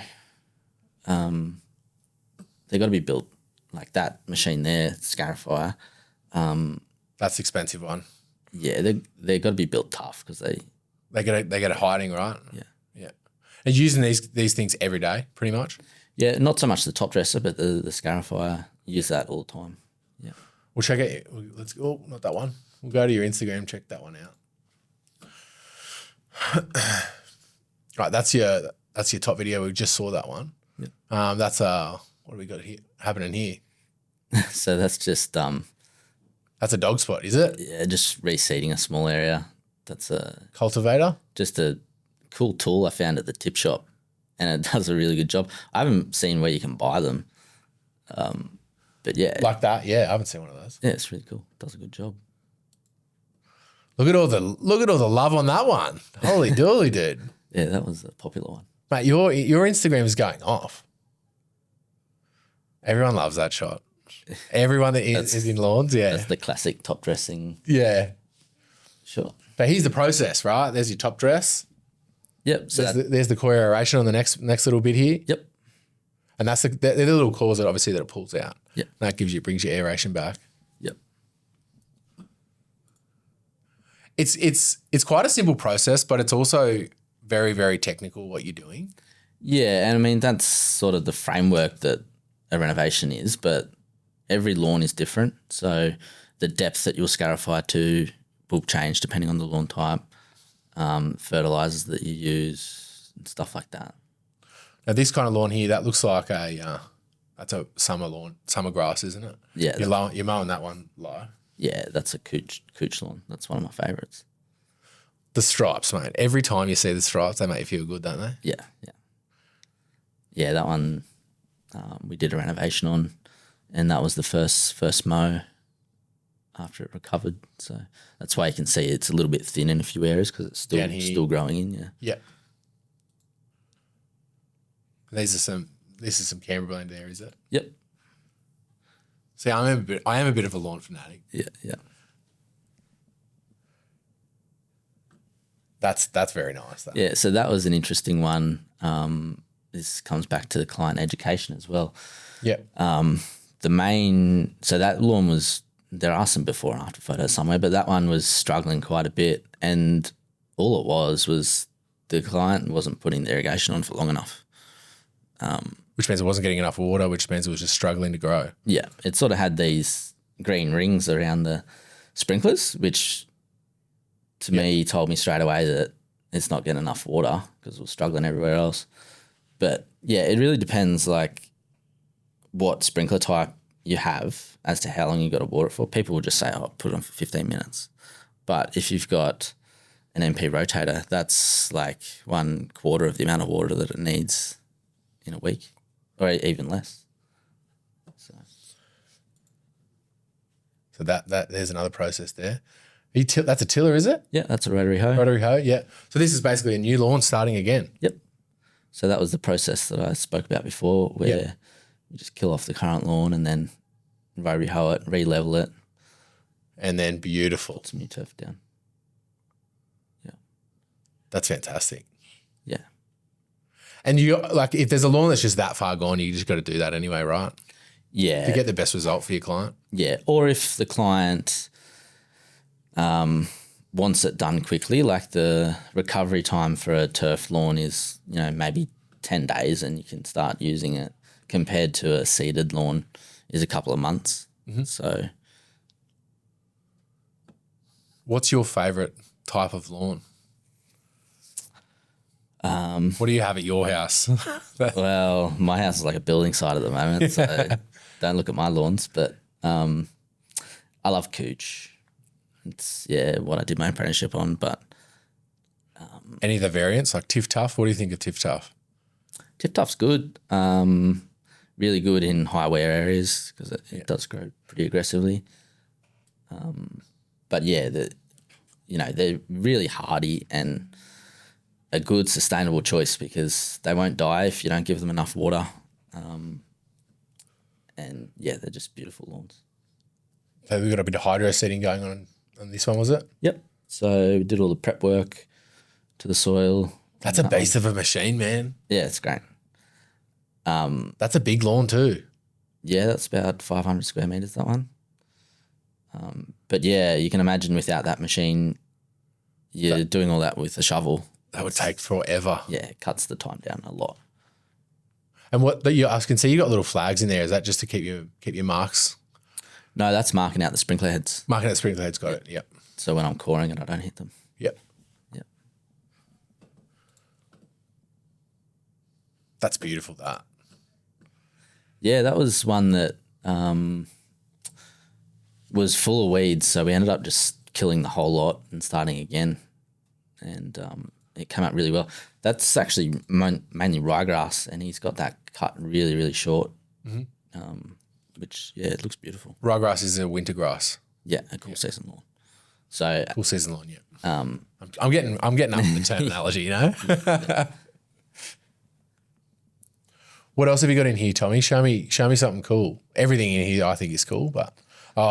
They've got to be built like that machine there, scarifier. That's the expensive one. Yeah, they've got to be built tough because they get a hiding, right? Yeah. And using these things every day, pretty much. Yeah, not so much the top dresser, but the scarifier. Use that all the time. Yeah. We'll check it. Let's go. Oh, not that one. We'll go to your Instagram. Check that one out. Right, that's your top video. We just saw that one. Yeah. That's what do we got here happening here? So that's just that's a dog spot, is it? Yeah, just reseeding a small area. That's a cultivator. Just a cool tool I found at the tip shop, and it does a really good job. I haven't seen where you can buy them, but yeah, like that. Yeah, I haven't seen one of those. Yeah, it's really cool. It does a good job. Look at all the love on that one. Holy dooly, dude. Yeah, that was a popular one. Mate, your Instagram is going off. Everyone loves that shot. Everyone that is in lawns, yeah. That's the classic top dressing. Yeah. Shot. But here's the process, right? There's your top dress. Yep. So there's the core aeration on the next little bit here. Yep. And that's they're the little cores that obviously that it pulls out. Yep. And that brings your aeration back. Yep. It's quite a simple process, but it's also very, very technical what you're doing. Yeah, and I mean that's sort of the framework that a renovation is, but every lawn is different. So the depth that you'll scarify to will change depending on the lawn type, fertilizers that you use, and stuff like that. Now this kind of lawn here, that looks like that's a summer lawn, summer grass, isn't it? Yeah. You're mowing that one low. Yeah, that's a cooch lawn. That's one of my favourites. The stripes, mate. Every time you see the stripes, they make you feel good, don't they? Yeah. Yeah, that one we did a renovation on, and that was the first mow after it recovered. So that's why you can see it's a little bit thin in a few areas because it's still growing in. Yeah. Yeah. This is some Canberra Blend there, is it? Yep. See, I am a bit of a lawn fanatic. Yeah. That's very nice. Though. Yeah. So that was an interesting one. This comes back to the client education as well. Yeah. So that lawn was, there are some before and after photos somewhere, but that one was struggling quite a bit. And all it was the client wasn't putting the irrigation on for long enough. Which means it wasn't getting enough water, which means it was just struggling to grow. Yeah. It sort of had these green rings around the sprinklers, which to me told me straight away that it's not getting enough water because it was struggling everywhere else. But yeah, it really depends like what sprinkler type you have as to how long you got to water it for. People will just say, oh, put it on for 15 minutes. But if you've got an MP rotator, that's like 1/4 of the amount of water that it needs in a week or even less. So that there's another process there. That's a tiller, is it? Yeah, that's a rotary hoe. Rotary hoe, yeah. So this is basically a new lawn starting again. Yep. So that was the process that I spoke about before where you just kill off the current lawn and then rotary hoe it, re-level it. And then beautiful. Put some new turf down. Yeah. That's fantastic. Yeah. And you like if there's a lawn that's just that far gone, you just got to do that anyway, right? Yeah. To get the best result for your client. Yeah. Or if the client wants it done quickly, like the recovery time for a turf lawn is, maybe 10 days and you can start using it compared to a seeded lawn is a couple of months. Mm-hmm. So what's your favourite type of lawn? What do you have at your house? Well, my house is like a building site at the moment, so don't look at my lawns, but I love cooch. It's, what I did my apprenticeship on, but... Any of the variants, like Tiff Tough? What do you think of Tiff Tough? Tiff Tough's good. Really good in high wear areas because it does grow pretty aggressively. But they're really hardy and a good sustainable choice because they won't die if you don't give them enough water. They're just beautiful lawns. So we've got a bit of hydro seeding going on this one, was it? Yep. So we did all the prep work to the soil. That's a beast of a machine, man. Yeah, it's great. That's a big lawn too. Yeah, that's about 500 square metres, that one. But yeah, you can imagine without that machine, you're doing all that with a shovel. That would take forever. Yeah, it cuts the time down a lot. And I can see you got little flags in there. Is that just to keep your marks? No, that's marking out the sprinkler heads. Marking out the sprinkler heads, got it. Yep. So when I'm coring it, I don't hit them. Yep. Yep. That's beautiful, that. Yeah, that was one that was full of weeds, so we ended up just killing the whole lot and starting again. And it came out really well. That's actually mainly ryegrass, and he's got that cut really, really short, which, it looks beautiful. Ryegrass is a winter grass. Yeah, a cool season lawn. So cool season lawn, yeah. I'm getting up with the terminology, What else have you got in here, Tommy? Show me something cool. Everything in here I think is cool, but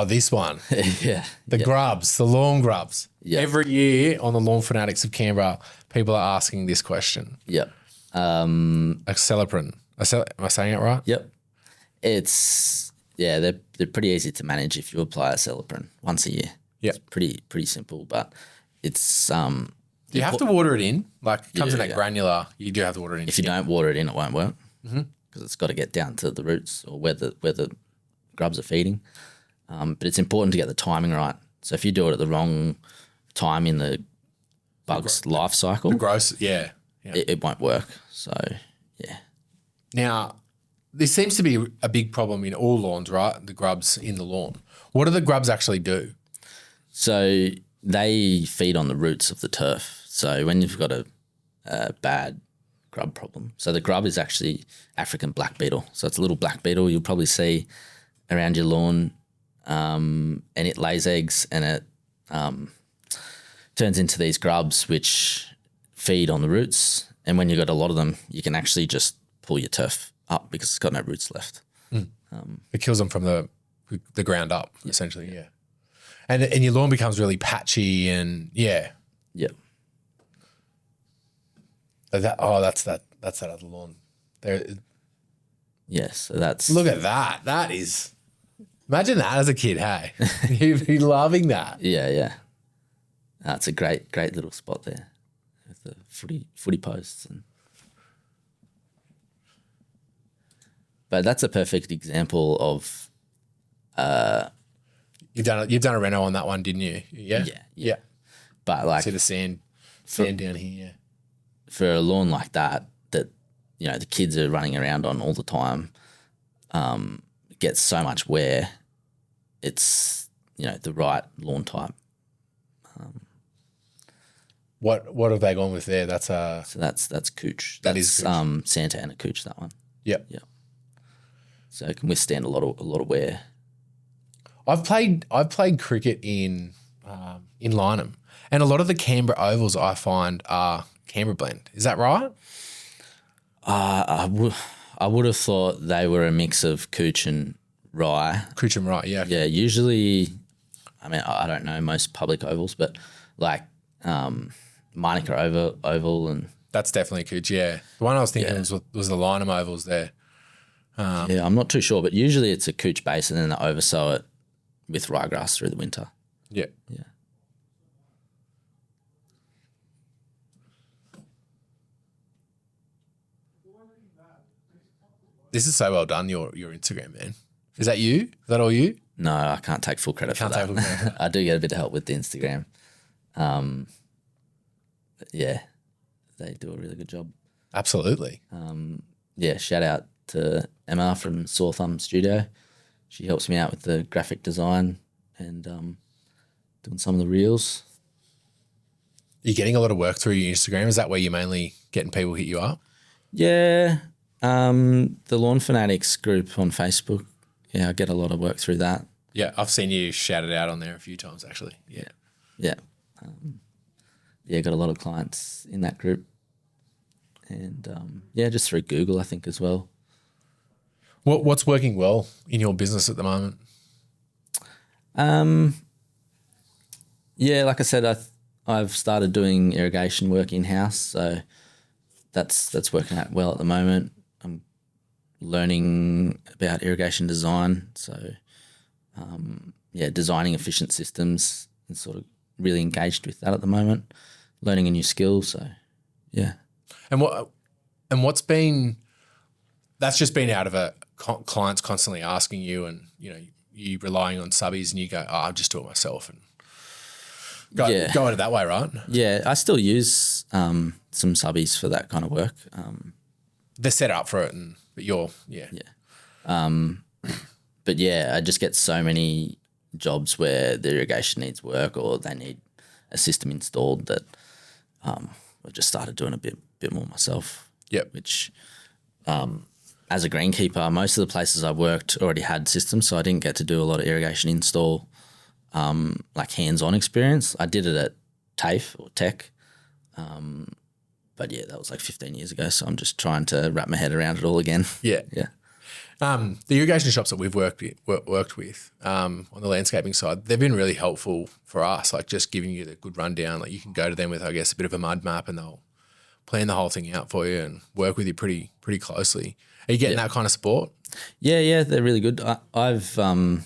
this one. The grubs, the lawn grubs. Yeah. Every year on the Lawn Fanatics of Canberra, people are asking this question. Yep. Acceleprin. Am I saying it right? Yep. It's they're pretty easy to manage if you apply Acceleprin once a year. Yeah. It's pretty simple, but it's you have to water it in. Like it comes in that granular. You do have to water it in. If you don't water it in, it won't work because it's got to get down to the roots or where the grubs are feeding. But it's important to get the timing right. So if you do it at the wrong time in the bug's life cycle, the gross, it won't work. So, yeah. Now, this seems to be a big problem in all lawns, right? The grubs in the lawn. What do the grubs actually do? So they feed on the roots of the turf. So when you've got a bad grub problem, so the grub is actually African black beetle. So it's a little black beetle you'll probably see around your lawn, and it lays eggs and it turns into these grubs which feed on the roots. And when you've got a lot of them, you can actually just pull your turf up because it's got no roots left. It kills them from the ground up, essentially, yeah. And your lawn becomes really patchy and, yeah. Yep. That's that other lawn. There. Yeah, so that's... Look at that. That is... Imagine that as a kid, hey? You'd be loving that. Yeah. That's a great little spot there with the footy posts. But that's a perfect example of... You've done a reno on that one, didn't you? Yeah. But like... See the sand down here, yeah. For a lawn like that, the kids are running around on all the time, it gets so much wear. It's, the right lawn type. What have they gone with there? That's So that's couch. Is couch. Santa Ana couch, that one. Yep. Yeah. So it can withstand a lot of wear. I've played cricket in Lynham, and a lot of the Canberra ovals I find are Canberra Blend. Is that right? I would have thought they were a mix of couch and rye. Couch and rye, yeah. Yeah, usually, I don't know most public ovals, but like Monica oval and... That's definitely couch, yeah. The one I was thinking was the Lynham ovals there. Yeah, I'm not too sure, but usually it's a couch base and then they oversow it with ryegrass through the winter. Yeah. Yeah. This is so well done, your Instagram, man. Is that you? Is that all you? No, I can't take full credit for that. I do get a bit of help with the Instagram. But yeah, they do a really good job. Absolutely. Yeah, shout out to Emma from Sore Thumb Studio. She helps me out with the graphic design and doing some of the reels. You're getting a lot of work through your Instagram. Is that where you're mainly getting people hit you up? Yeah. The Lawn Fanatics group on Facebook. Yeah, I get a lot of work through that. Yeah, I've seen you shout it out on there a few times actually. Yeah. Yeah. Got a lot of clients in that group. And just through Google, I think, as well. What's working well in your business at the moment? Like I said, I've started doing irrigation work in-house, so that's working out well at the moment. I'm learning about irrigation design, so designing efficient systems and sort of really engaged with that at the moment. Learning a new skill, so yeah. And what's been, that's just been out of a clients constantly asking you, and you relying on subbies, and you go, I'll just do it myself, and go at it that way, right? Yeah, I still use some subbies for that kind of work. They're set up for it, but you're But yeah, I just get so many jobs where the irrigation needs work or they need a system installed that I've just started doing a bit more myself. Yep. Which, as a greenkeeper, most of the places I worked already had systems, so I didn't get to do a lot of irrigation install, like hands-on experience. I did it at TAFE or Tech, but yeah, that was like 15 years ago, so I'm just trying to wrap my head around it all again. Yeah. Yeah. The irrigation shops that we've worked with on the landscaping side, they've been really helpful for us, like just giving you the good rundown. Like you can go to them with, I guess, a bit of a mud map and they'll plan the whole thing out for you and work with you pretty closely. Are you getting that kind of support? Yeah, they're really good. I kind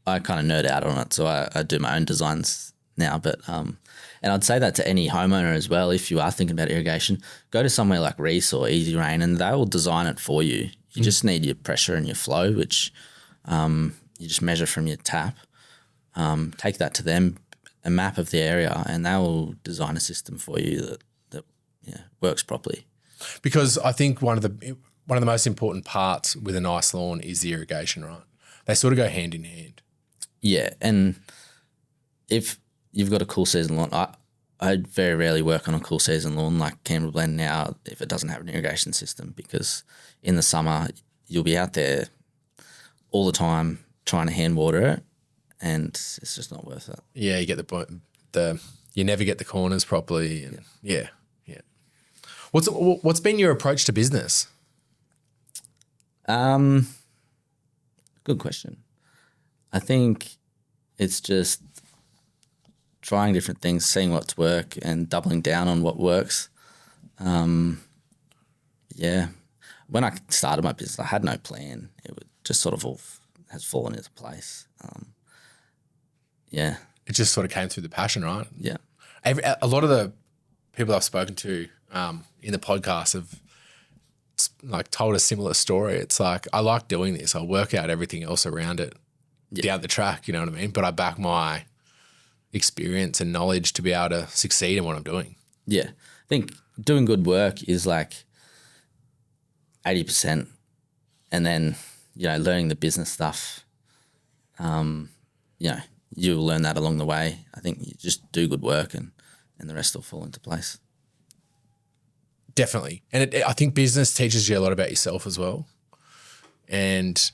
of nerd out on it, so I do my own designs now. But and I'd say that to any homeowner as well. If you are thinking about irrigation, go to somewhere like Reese or Easy Rain, and they will design it for you. You just need your pressure and your flow, which you just measure from your tap. Take that to them, a map of the area, and they will design a system for you that works properly. Because I think one of the most important parts with a nice lawn is the irrigation, right? They sort of go hand in hand. Yeah, and if you've got a cool season lawn, I very rarely work on a cool season lawn like Canberra Blend now if it doesn't have an irrigation system, because in the summer you'll be out there all the time trying to hand water it, and it's just not worth it. Yeah, you get the point. You never get the corners properly. And yeah. What's been your approach to business? Good question. I think it's just trying different things, seeing what's work and doubling down on what works. When I started my business, I had no plan. It would just sort of all has fallen into place. It just sort of came through the passion, right? Yeah. A lot of the people I've spoken to in the podcast have like told a similar story. It's like, I like doing this. I work out everything else around it down the track, you know what I mean? But I back my experience and knowledge to be able to succeed in what I'm doing. Yeah. I think doing good work is like 80%, and then, learning the business stuff, you'll learn that along the way. I think you just do good work and the rest will fall into place. Definitely. And I think business teaches you a lot about yourself as well. And,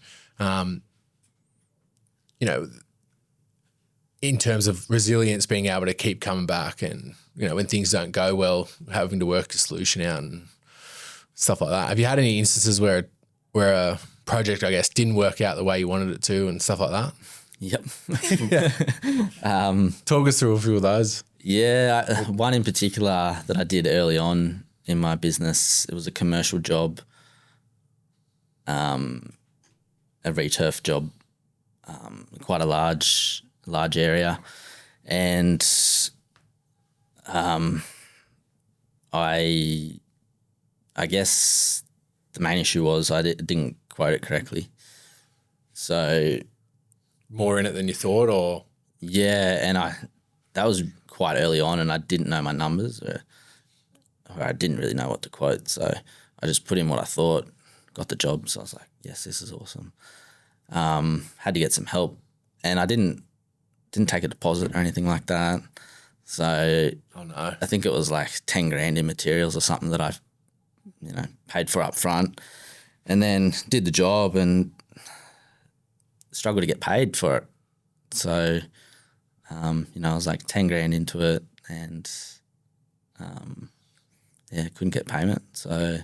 in terms of resilience, being able to keep coming back and, when things don't go well, having to work a solution out and stuff like that. Have you had any instances where a project, I guess, didn't work out the way you wanted it to and stuff like that? Yep. Talk us through a few of those. Yeah, one in particular that I did early on in my business, it was a commercial job, a returf job, quite a large area, and I guess the main issue was I didn't quote it correctly. So more in it than you thought, or? Yeah, and that was quite early on, and I didn't know my numbers, or I didn't really know what to quote. So I just put in what I thought, got the job. So I was like, yes, this is awesome. Had to get some help, and I didn't take a deposit or anything like that. So I think it was like 10 grand in materials or something that I, paid for up front, and then did the job and struggled to get paid for it. So, I was like 10 grand into it and, couldn't get payment. So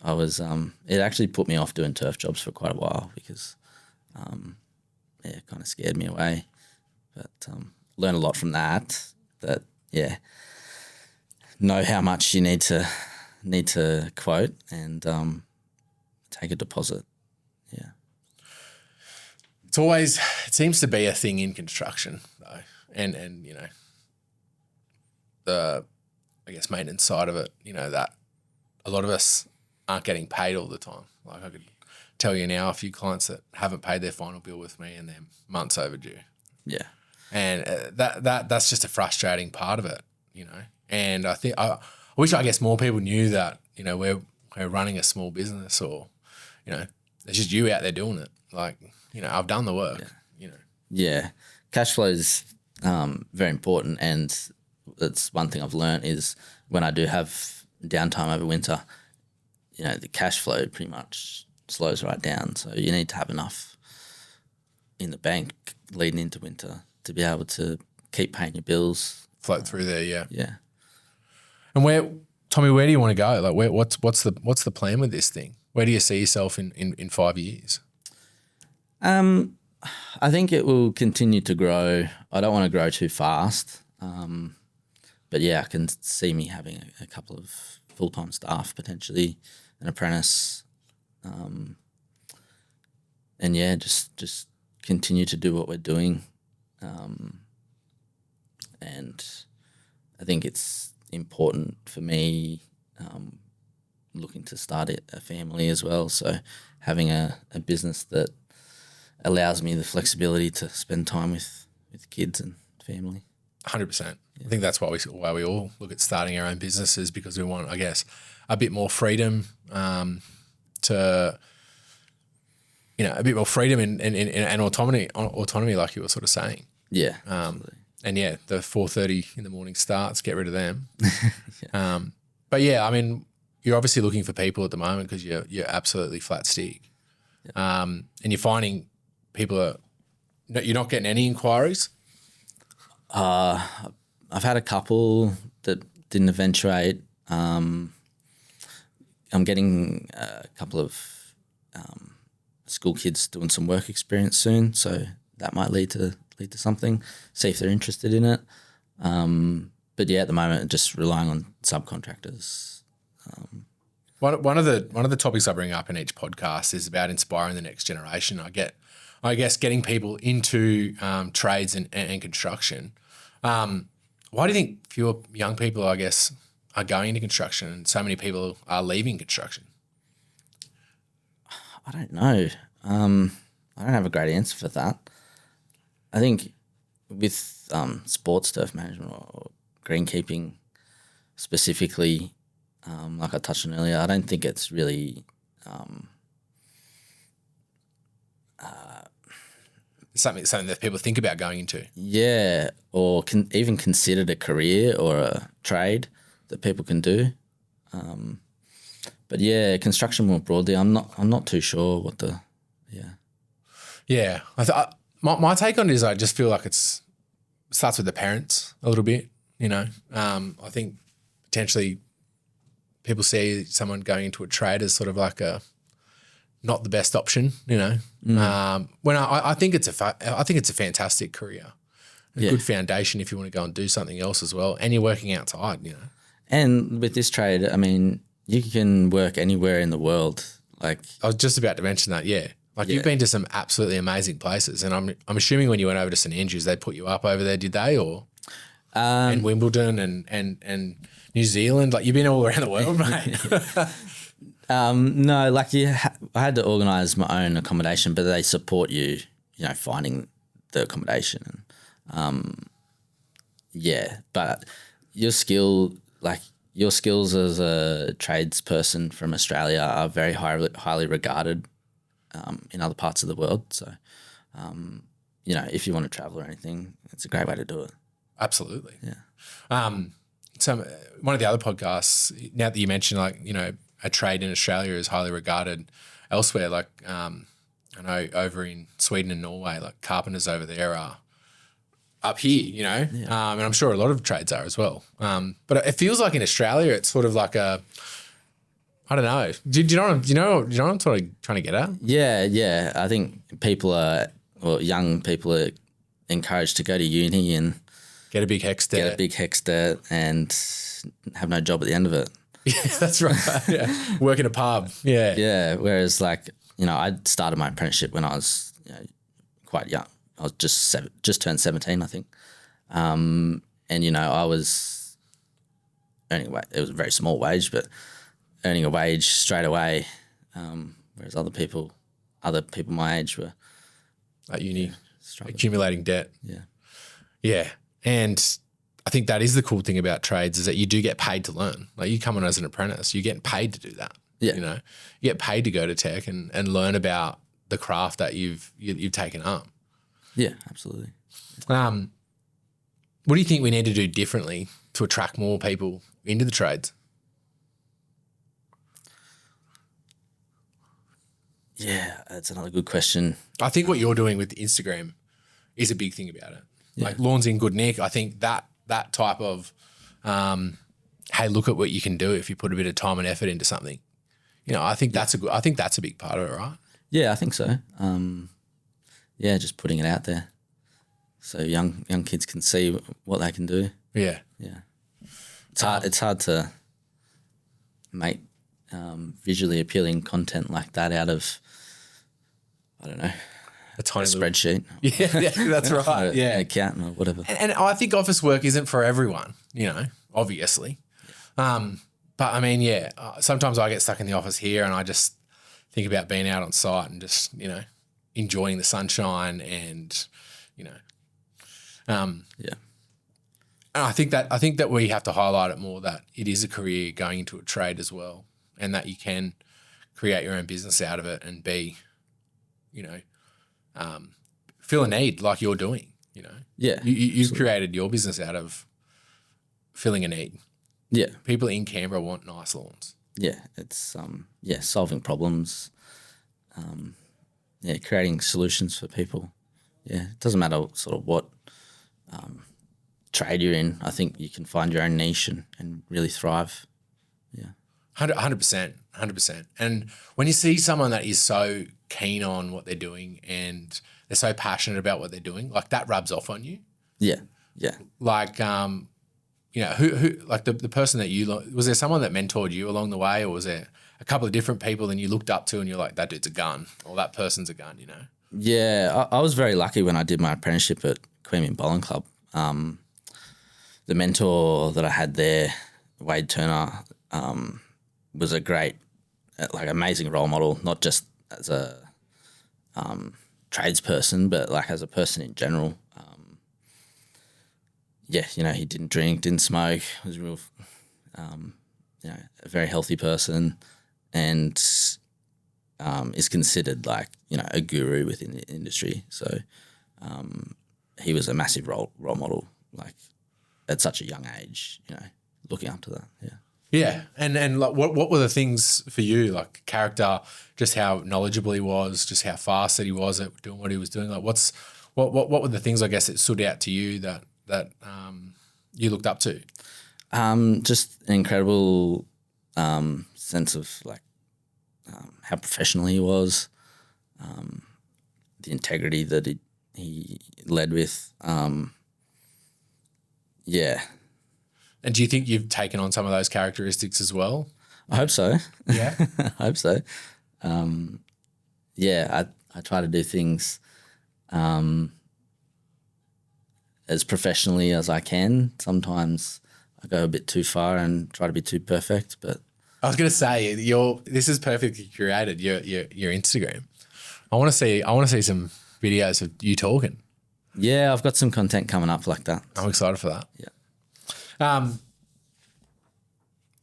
I was, it actually put me off doing turf jobs for quite a while because, it kind of scared me away. But learned a lot from that. Know how much you need to quote and take a deposit. Yeah. It seems to be a thing in construction though. And the, I guess, maintenance side of it, that a lot of us aren't getting paid all the time. Like I could tell you now a few clients that haven't paid their final bill with me and they're months overdue. Yeah. And that's just a frustrating part of it, And I think I wish, I guess, more people knew that, we're running a small business, or, it's just you out there doing it. Like, I've done the work. Yeah, cash flow is very important, and that's one thing I've learned is when I do have downtime over winter, the cash flow pretty much slows right down. So you need to have enough in the bank leading into winter to be able to keep paying your bills. Float through there, yeah. Yeah. And Tommy, where do you want to go? Like, what's the plan with this thing? Where do you see yourself in 5 years? I think it will continue to grow. I don't want to grow too fast. But yeah, I can see me having a couple of full-time staff, potentially an apprentice. And yeah, just continue to do what we're doing. And I think it's important for me looking to start a family as well. So having a business that allows me the flexibility to spend time with kids and family. 100%. I think that's why we all look at starting our own businesses, because we want, I guess, a bit more freedom to, a bit more freedom and autonomy, like you were sort of saying. Yeah. And yeah, the 4:30 in the morning starts, get rid of them. Yeah. But yeah, I mean, you're obviously looking for people at the moment because you're absolutely flat stick. Yeah. And you're finding you're not getting any inquiries? I've had a couple that didn't eventuate. I'm getting a couple of school kids doing some work experience soon, so that might lead to something. See if they're interested in it. But yeah, at the moment, just relying on subcontractors. One of the topics I bring up in each podcast is about inspiring the next generation. I guess getting people into trades and construction. Why do you think fewer young people, I guess, are going into construction and so many people are leaving construction? I don't know. I don't have a great answer for that. I think with sports turf management or greenkeeping specifically, like I touched on earlier, I don't think it's really something that people think about going into. Yeah, or can even considered a career or a trade that people can do. But yeah, construction more broadly, I'm not too sure what the Yeah, my take on it is I just feel like it starts with the parents a little bit. I think potentially people see someone going into a trade as sort of like not the best option. When I think it's a fantastic career, a good foundation if you want to go and do something else as well, and you're working outside. And with this trade, I mean, you can work anywhere in the world. Like I was just about to mention that. Yeah. You've been to some absolutely amazing places, and I'm assuming when you went over to St Andrews, they put you up over there, did they? Or and Wimbledon and New Zealand, you've been all around the world, mate. No, I had to organise my own accommodation, but they support you, finding the accommodation. But your skills as a tradesperson from Australia are very highly regarded in other parts of the world. So, if you want to travel or anything, it's a great way to do it. Absolutely. Yeah. So one of the other podcasts, now that you mentioned, a trade in Australia is highly regarded elsewhere. I know over in Sweden and Norway, carpenters over there are up here, and I'm sure a lot of trades are as well. But it feels like in Australia, it's sort of like I don't know. Do you know what I'm sort of trying to get at? Yeah. I think young people are encouraged to go to uni and get a big hex debt and have no job at the end of it. Yeah, that's right. Yeah. Work in a pub. Yeah. Yeah. Whereas I started my apprenticeship when I was quite young. I was just turned 17, I think. And I was earning it was a very small wage, but earning a wage straight away. Whereas other people my age were at uni, accumulating debt. Yeah. Yeah. And I think that is the cool thing about trades is that you do get paid to learn. You come on as an apprentice, you're getting paid to do that. Yeah. You get paid to go to tech and learn about the craft that you've taken up. Yeah, absolutely. What do you think we need to do differently to attract more people into the trades? Yeah, that's another good question. I think what you're doing with Instagram is a big thing about it. Yeah. Lawns in good nick. I think that type of, hey, look at what you can do if you put a bit of time and effort into something. I think that's a big part of it, right? Yeah, I think so. Just putting it out there so young kids can see what they can do. Yeah. Yeah. It's hard to make visually appealing content like that out of, I don't know, a tiny spreadsheet. Yeah, that's right. Yeah. An account or whatever. And I think office work isn't for everyone, obviously. But I mean, sometimes I get stuck in the office here and I just think about being out on site and just, enjoying the sunshine and, And I think that we have to highlight it more, that it is a career going into a trade as well, and that you can create your own business out of it and be, you know, fill a need like you're doing. You know, you've created your business out of filling a need. Yeah, people in Canberra want nice lawns. Yeah, it's solving problems. Creating solutions for people. Yeah, it doesn't matter sort of what trade you're in. I think you can find your own niche and really thrive. Yeah. 100%. And when you see someone that is so keen on what they're doing and they're so passionate about what they're doing, like that rubs off on you. Yeah. Like, who like the person that was there someone that mentored you along the way, or was there a couple of different people and you looked up to and you're like, that dude's a gun, or that person's a gun, you know? Yeah, I was very lucky when I did my apprenticeship at Queanbeyan Bowling Club. The mentor that I had there, Wade Turner, was a great, amazing role model, not just as a tradesperson, but like as a person in general. He didn't drink, didn't smoke, was real, a very healthy person, and is considered a guru within the industry. So he was a massive role model, at such a young age, looking up to that. Yeah. Yeah, and like what were the things for you, like character, just how knowledgeable he was, just how fast that he was at doing what he was doing? Like what were the things, I guess, that stood out to you that you looked up to? Just an incredible sense of how professional he was, the integrity that he led with. And do you think you've taken on some of those characteristics as well? I hope so. Yeah. I hope so. I try to do things as professionally as I can. Sometimes I go a bit too far and try to be too perfect, but I was going to say this is perfectly curated, your Instagram. I want to see some videos of you talking. Yeah, I've got some content coming up like that. I'm excited for that. Yeah.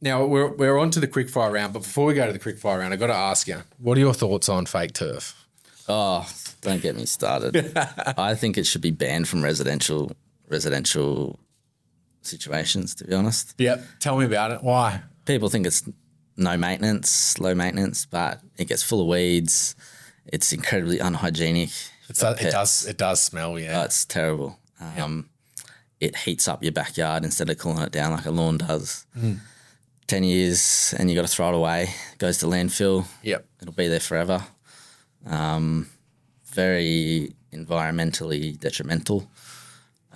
Now we're on to the quickfire round, but before we go to the quickfire round, I've got to ask you, what are your thoughts on fake turf? Oh, don't get me started. I think it should be banned from residential situations, to be honest. Yep. Tell me about it. Why? People think it's low maintenance, but it gets full of weeds. It's incredibly unhygienic. It does smell, yeah. Oh, it's terrible. It heats up your backyard instead of cooling it down like a lawn does. 10 years and you got to throw it away. It goes to landfill. Yep. It'll be there forever. Very environmentally detrimental.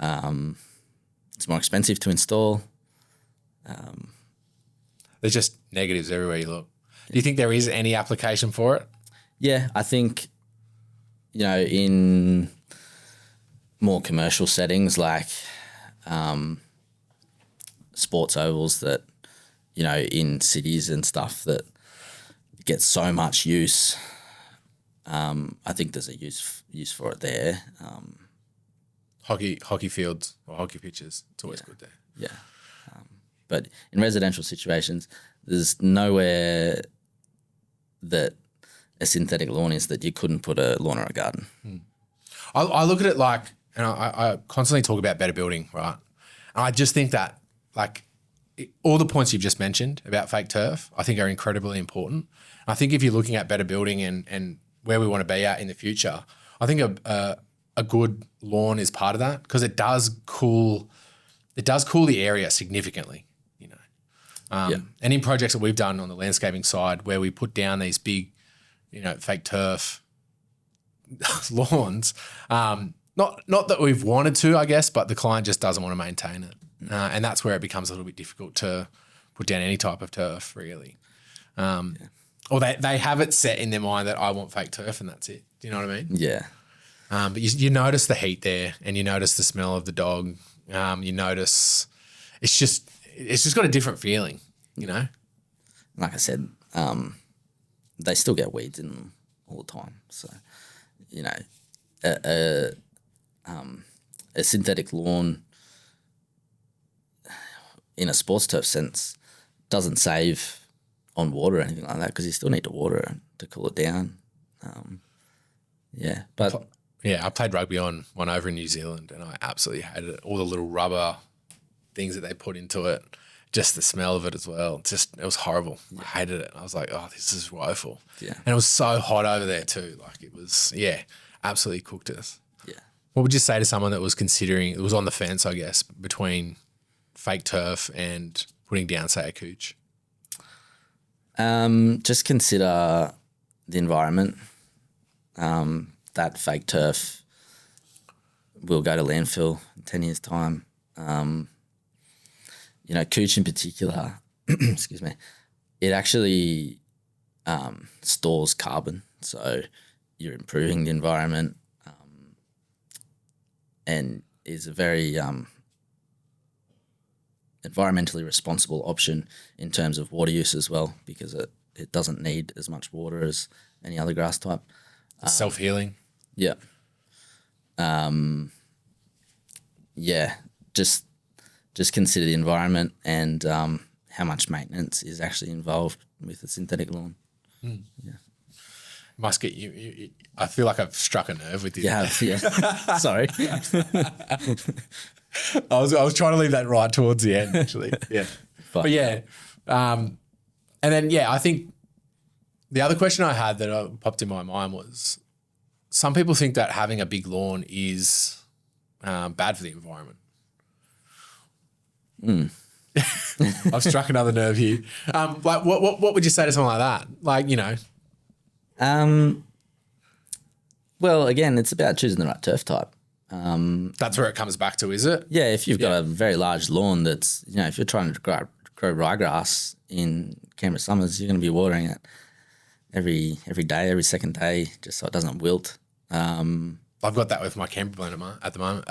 It's more expensive to install. There's just negatives everywhere you look. Do you think there is any application for it? Yeah, I think, in more commercial settings like sports ovals that, in cities and stuff that get so much use, I think there's a use for it there. Hockey fields or hockey pitches, it's always good there. Yeah. But in residential situations, there's nowhere that a synthetic lawn is that you couldn't put a lawn or a garden. I look at it like, and I constantly talk about better building, right? And I just think that all the points you've just mentioned about fake turf, I think are incredibly important. I think if you're looking at better building and where we want to be at in the future, I think a good lawn is part of that, because it does cool the area significantly, And in projects that we've done on the landscaping side where we put down these big, fake turf lawns, not that we've wanted to, I guess, but the client just doesn't want to maintain it. And that's where it becomes a little bit difficult to put down any type of turf, really. Or they have it set in their mind that I want fake turf and that's it. Do you know what I mean? Yeah. But you notice the heat there, and you notice the smell of the dog. You notice it's just got a different feeling, Like I said, they still get weeds in them all the time. So, a synthetic lawn in a sports turf sense, doesn't save on water or anything like that because you still need to water it to cool it down. But I played rugby on one over in New Zealand, and I absolutely hated it. All the little rubber things that they put into it, just the smell of it as well. It was horrible. I hated it. I was like, oh, this is woeful. Yeah. And it was so hot over there too. Like it was, absolutely cooked us. Yeah. What would you say to someone that was considering, it was on the fence, I guess, between fake turf and putting down, say, a couch? Just consider the environment. That fake turf will go to landfill in 10 years' time. Couch in particular, excuse me, it actually stores carbon. So you're improving the environment and is a very environmentally responsible option in terms of water use as well, because it doesn't need as much water as any other grass type. Self-healing. Yeah. Just consider the environment and how much maintenance is actually involved with a synthetic lawn. Yeah. Must get you. I feel like I've struck a nerve with you. Yeah. Sorry. I was trying to leave that right towards the end, actually. Yeah. But yeah. And then, I think the other question I had that popped in my mind was, some people think that having a big lawn is bad for the environment. I've struck another nerve here. Like what would you say to someone like that? Like, Well, again, it's about choosing the right turf type. That's where it comes back to, is it? Yeah, if you've got a very large lawn that's, if you're trying to grow ryegrass in Canberra summers, you're going to be watering it every day, every second day, just so it doesn't wilt. I've got that with my Canberra Blend at the moment.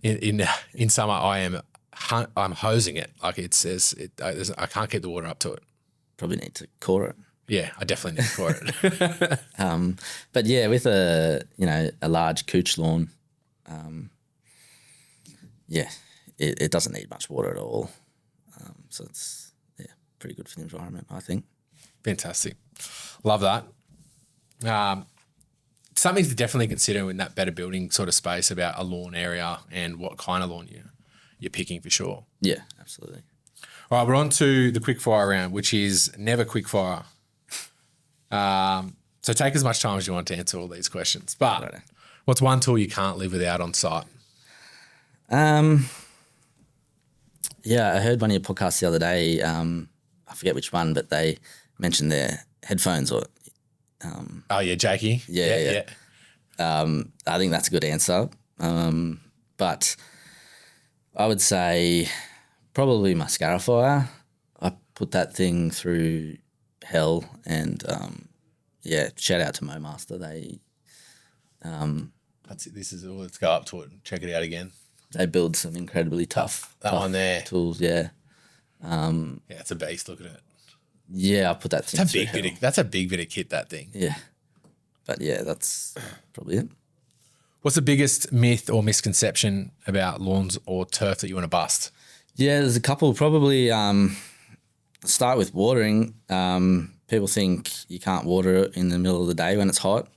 In summer, I'm hosing it. Like it says, I can't keep the water up to it. Probably need to core it. Yeah, I definitely need to core it. But yeah, with a large couch lawn, it doesn't need much water at all. So it's pretty good for the environment, I think. Fantastic, love that. Something to definitely consider in that better building sort of space about a lawn area and what kind of lawn you're picking for sure. Yeah, absolutely. All right, we're on to the quickfire round, which is never quickfire. So take as much time as you want to answer all these questions. But what's one tool you can't live without on site? I heard one of your podcasts the other day. I forget which one, but they mentioned their headphones or. Jakey. Yeah. I think that's a good answer. But I would say probably my Scarifier. I put that thing through hell and shout out to MoMaster. They that's it. This is all. Let's go up to it and check it out again. They build some incredibly tough one there tools. Yeah. It's a beast. Look at it. Yeah, I put that thing. That's a big bit of kit. That thing. Yeah, but that's probably it. What's the biggest myth or misconception about lawns or turf that you want to bust? Yeah, there's a couple. Probably start with watering. People think you can't water it in the middle of the day when it's hot.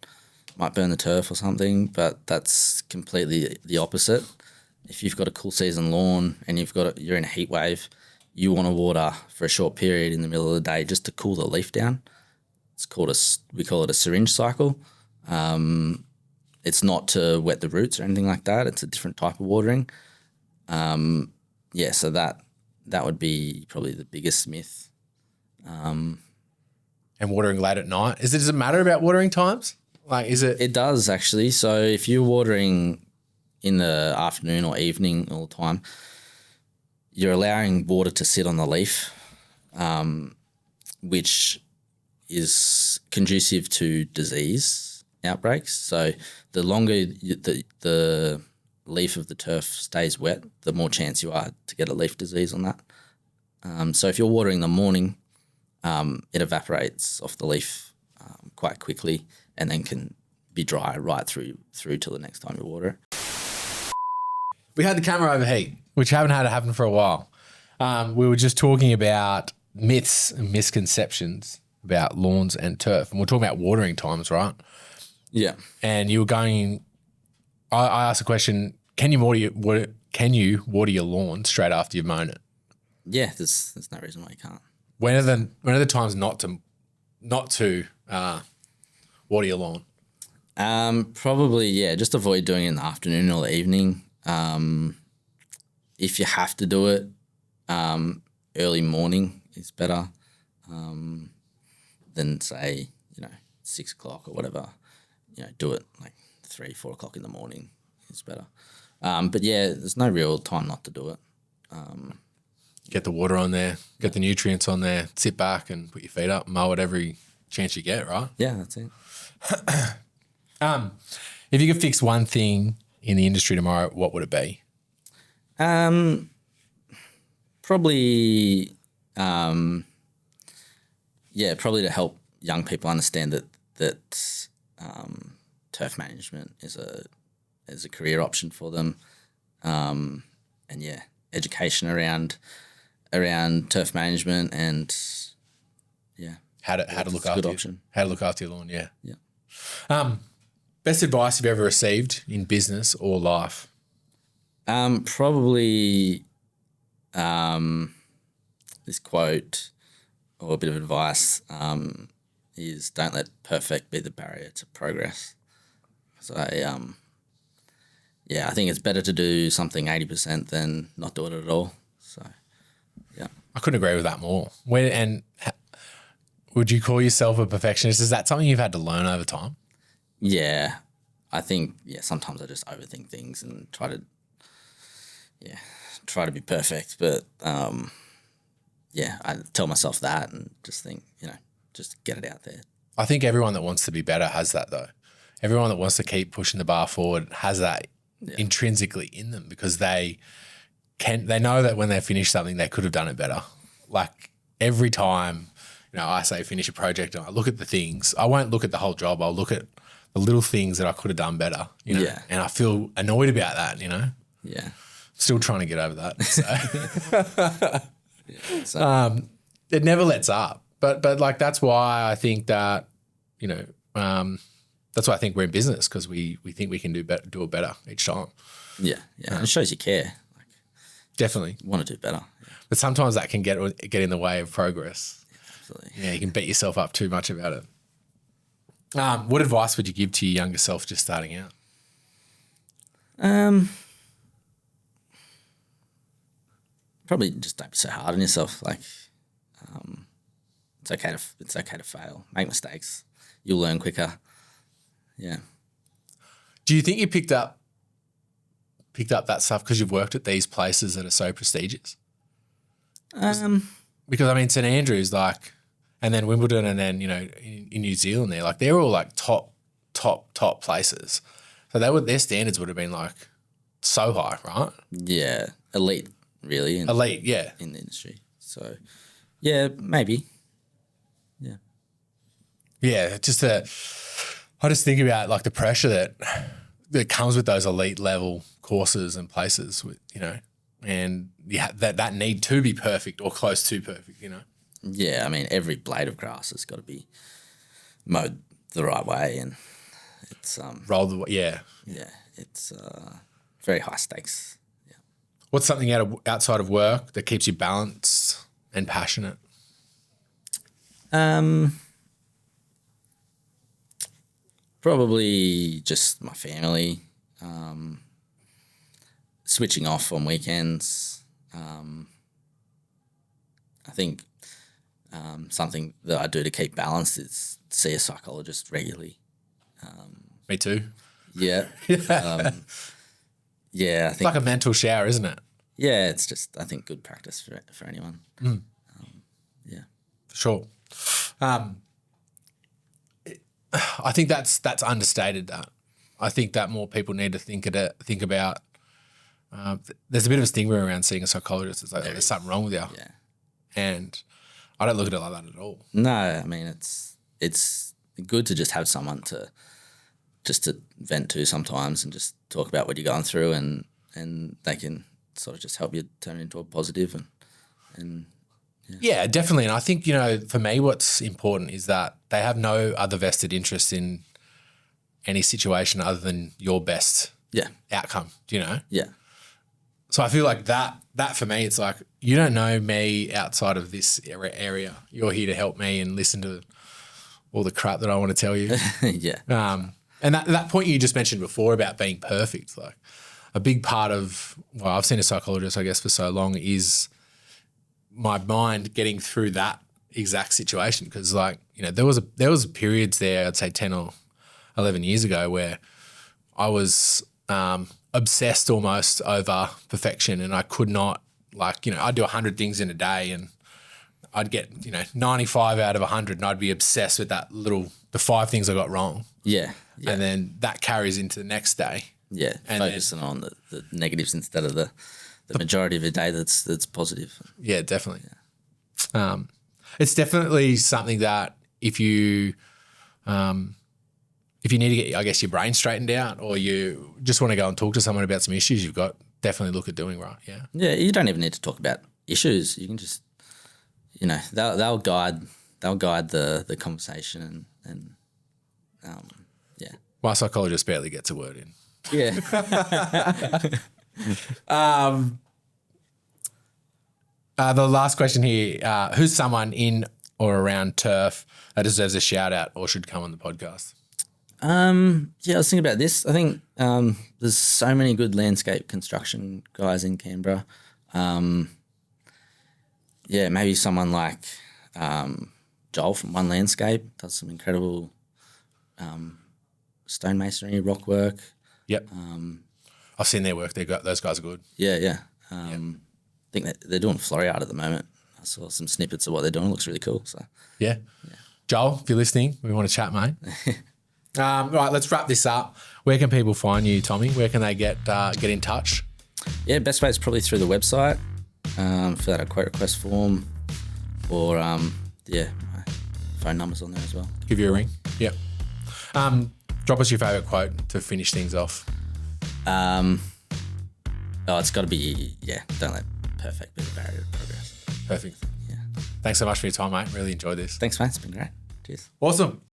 Might burn the turf or something, but that's completely the opposite. If you've got a cool season lawn and you're in a heat wave, you want to water for a short period in the middle of the day just to cool the leaf down. We call it a syringe cycle. It's not to wet the roots or anything like that. It's a different type of watering. So that would be probably the biggest myth. And watering late at night. Does it matter about watering times? Like, is it? It does actually. So if you're watering in the afternoon or evening all the time, you're allowing water to sit on the leaf, which is conducive to disease outbreaks. So the longer the leaf of the turf stays wet, the more chance you are to get a leaf disease on that. So if you're watering in the morning, it evaporates off the leaf quite quickly and then can be dry right through till the next time you water it. we had the camera overheat, which haven't had it happen for a while. We were just talking about myths and misconceptions about lawns and turf. And we're talking about watering times, right? Yeah. And you were going, I asked a question, can you water your lawn straight after you've mown it? Yeah, there's no reason why you can't. When are the times not to water your lawn? Probably, yeah, just avoid doing it in the afternoon or the evening. If you have to do it, early morning is better than say, 6 o'clock or whatever. Do it like 3, 4 o'clock in the morning is better. But yeah, there's no real time not to do it. Get the water on there, get the nutrients on there, sit back and put your feet up, mow it every chance you get, right? Yeah, that's it. If you could fix one thing in the industry tomorrow, what would it be? Probably, probably to help young people understand that turf management is a career option for them, and education around turf management and how to look after your lawn. Yeah. Best advice you've ever received in business or life? Probably this quote or a bit of advice is don't let perfect be the barrier to progress. So I think it's better to do something 80% than not do it at all. So yeah, I couldn't agree with that more. Would you call yourself a perfectionist? Is that something you've had to learn over time? Yeah, I think sometimes I just overthink things and try to be perfect, but I tell myself that and just think, just get it out there. I think everyone that wants to be better has that though. Everyone that wants to keep pushing the bar forward has that intrinsically in them because they know that when they finish something, they could have done it better. Like every time, I say finish a project and I look at the things, I won't look at the whole job. I'll look at the little things that I could have done better, and I feel annoyed about that, Yeah. Still trying to get over that. So. It never lets up. But like that's why I think that, that's why I think we're in business because we think we can do it better each time. Yeah. And it shows you care. Like, definitely. You want to do better. Yeah. But sometimes that can get in the way of progress. Yeah, absolutely. Yeah, you can beat yourself up too much about it. What advice would you give to your younger self just starting out? Probably just don't be so hard on yourself. Like, it's okay to fail, make mistakes. You'll learn quicker. Yeah. Do you think you picked up that stuff because you've worked at these places that are so prestigious? Because St Andrews, and then Wimbledon, and then in New Zealand, they're all top places. So their standards would have been so high, right? Yeah, elite, really. Elite, yeah, in the industry. So, yeah, maybe. Yeah. Yeah, I just think about the pressure that comes with those elite level courses and places, and that need to be perfect or close to perfect, Yeah, every blade of grass has got to be mowed the right way, and it's rolled the way. Yeah, it's very high stakes. Yeah. What's something outside of work that keeps you balanced and passionate? Probably just my family, switching off on weekends. I think something that I do to keep balanced is see a psychologist regularly. Me too. Yeah. I think it's like a mental shower, isn't it? Yeah, it's just I think good practice for anyone. Yeah, for sure. I think that's understated. That I think that more people need to think about. There's a bit of a stigma around seeing a psychologist. It's there's something wrong with you. Yeah, and I don't look at it like that at all. No, it's good to just have someone to vent to sometimes and just talk about what you're going through and and they can sort of just help you turn it into a positive and Yeah, definitely. And I think, for me, what's important is that they have no other vested interest in any situation other than your best outcome, Yeah. So I feel like that for me, it's like, you don't know me outside of this area. You're here to help me and listen to all the crap that I want to tell you. Yeah. And that point you just mentioned before about being perfect, like a big part of, I've seen a psychologist, I guess, for so long, is my mind getting through that exact situation. Because there was periods there, I'd say 10 or 11 years ago, where I was obsessed almost over perfection, and I could not, I'd do 100 things in a day and I'd get, 95 out of 100, and I'd be obsessed with the 5 things I got wrong. Yeah. And then that carries into the next day. Yeah. And focusing on the negatives instead of the majority of your day that's positive. Yeah, definitely. Yeah. It's definitely something that if you need to get, I guess, your brain straightened out, or you just want to go and talk to someone about some issues you've got, definitely look at doing, right? Yeah. Yeah, you don't even need to talk about issues. You can just, they'll guide the conversation and yeah. My psychologist barely gets a word in. Yeah. The last question here, who's someone in or around turf that deserves a shout out or should come on the podcast? Yeah, I was thinking about this. I think there's so many good landscape construction guys in Canberra. Yeah, maybe someone like Joel from One Landscape does some incredible stonemasonry, rock work. Yep. I've seen their work. Those guys are good. Yeah. I think they're doing flory art at the moment. I saw some snippets of what they're doing. It looks really cool. So yeah. Joel, if you're listening, we want to chat, mate. Right, let's wrap this up. Where can people find you, Tommy? Where can they get in touch? Yeah, best way is probably through the website. Fill out a quote request form, or my phone number's on there as well. Give you a ring. Yep. Drop us your favourite quote to finish things off. It's got to be, don't let perfect be the barrier to progress. Perfect. Yeah. Thanks so much for your time, mate. Really enjoyed this. Thanks, mate. It's been great. Cheers. Awesome.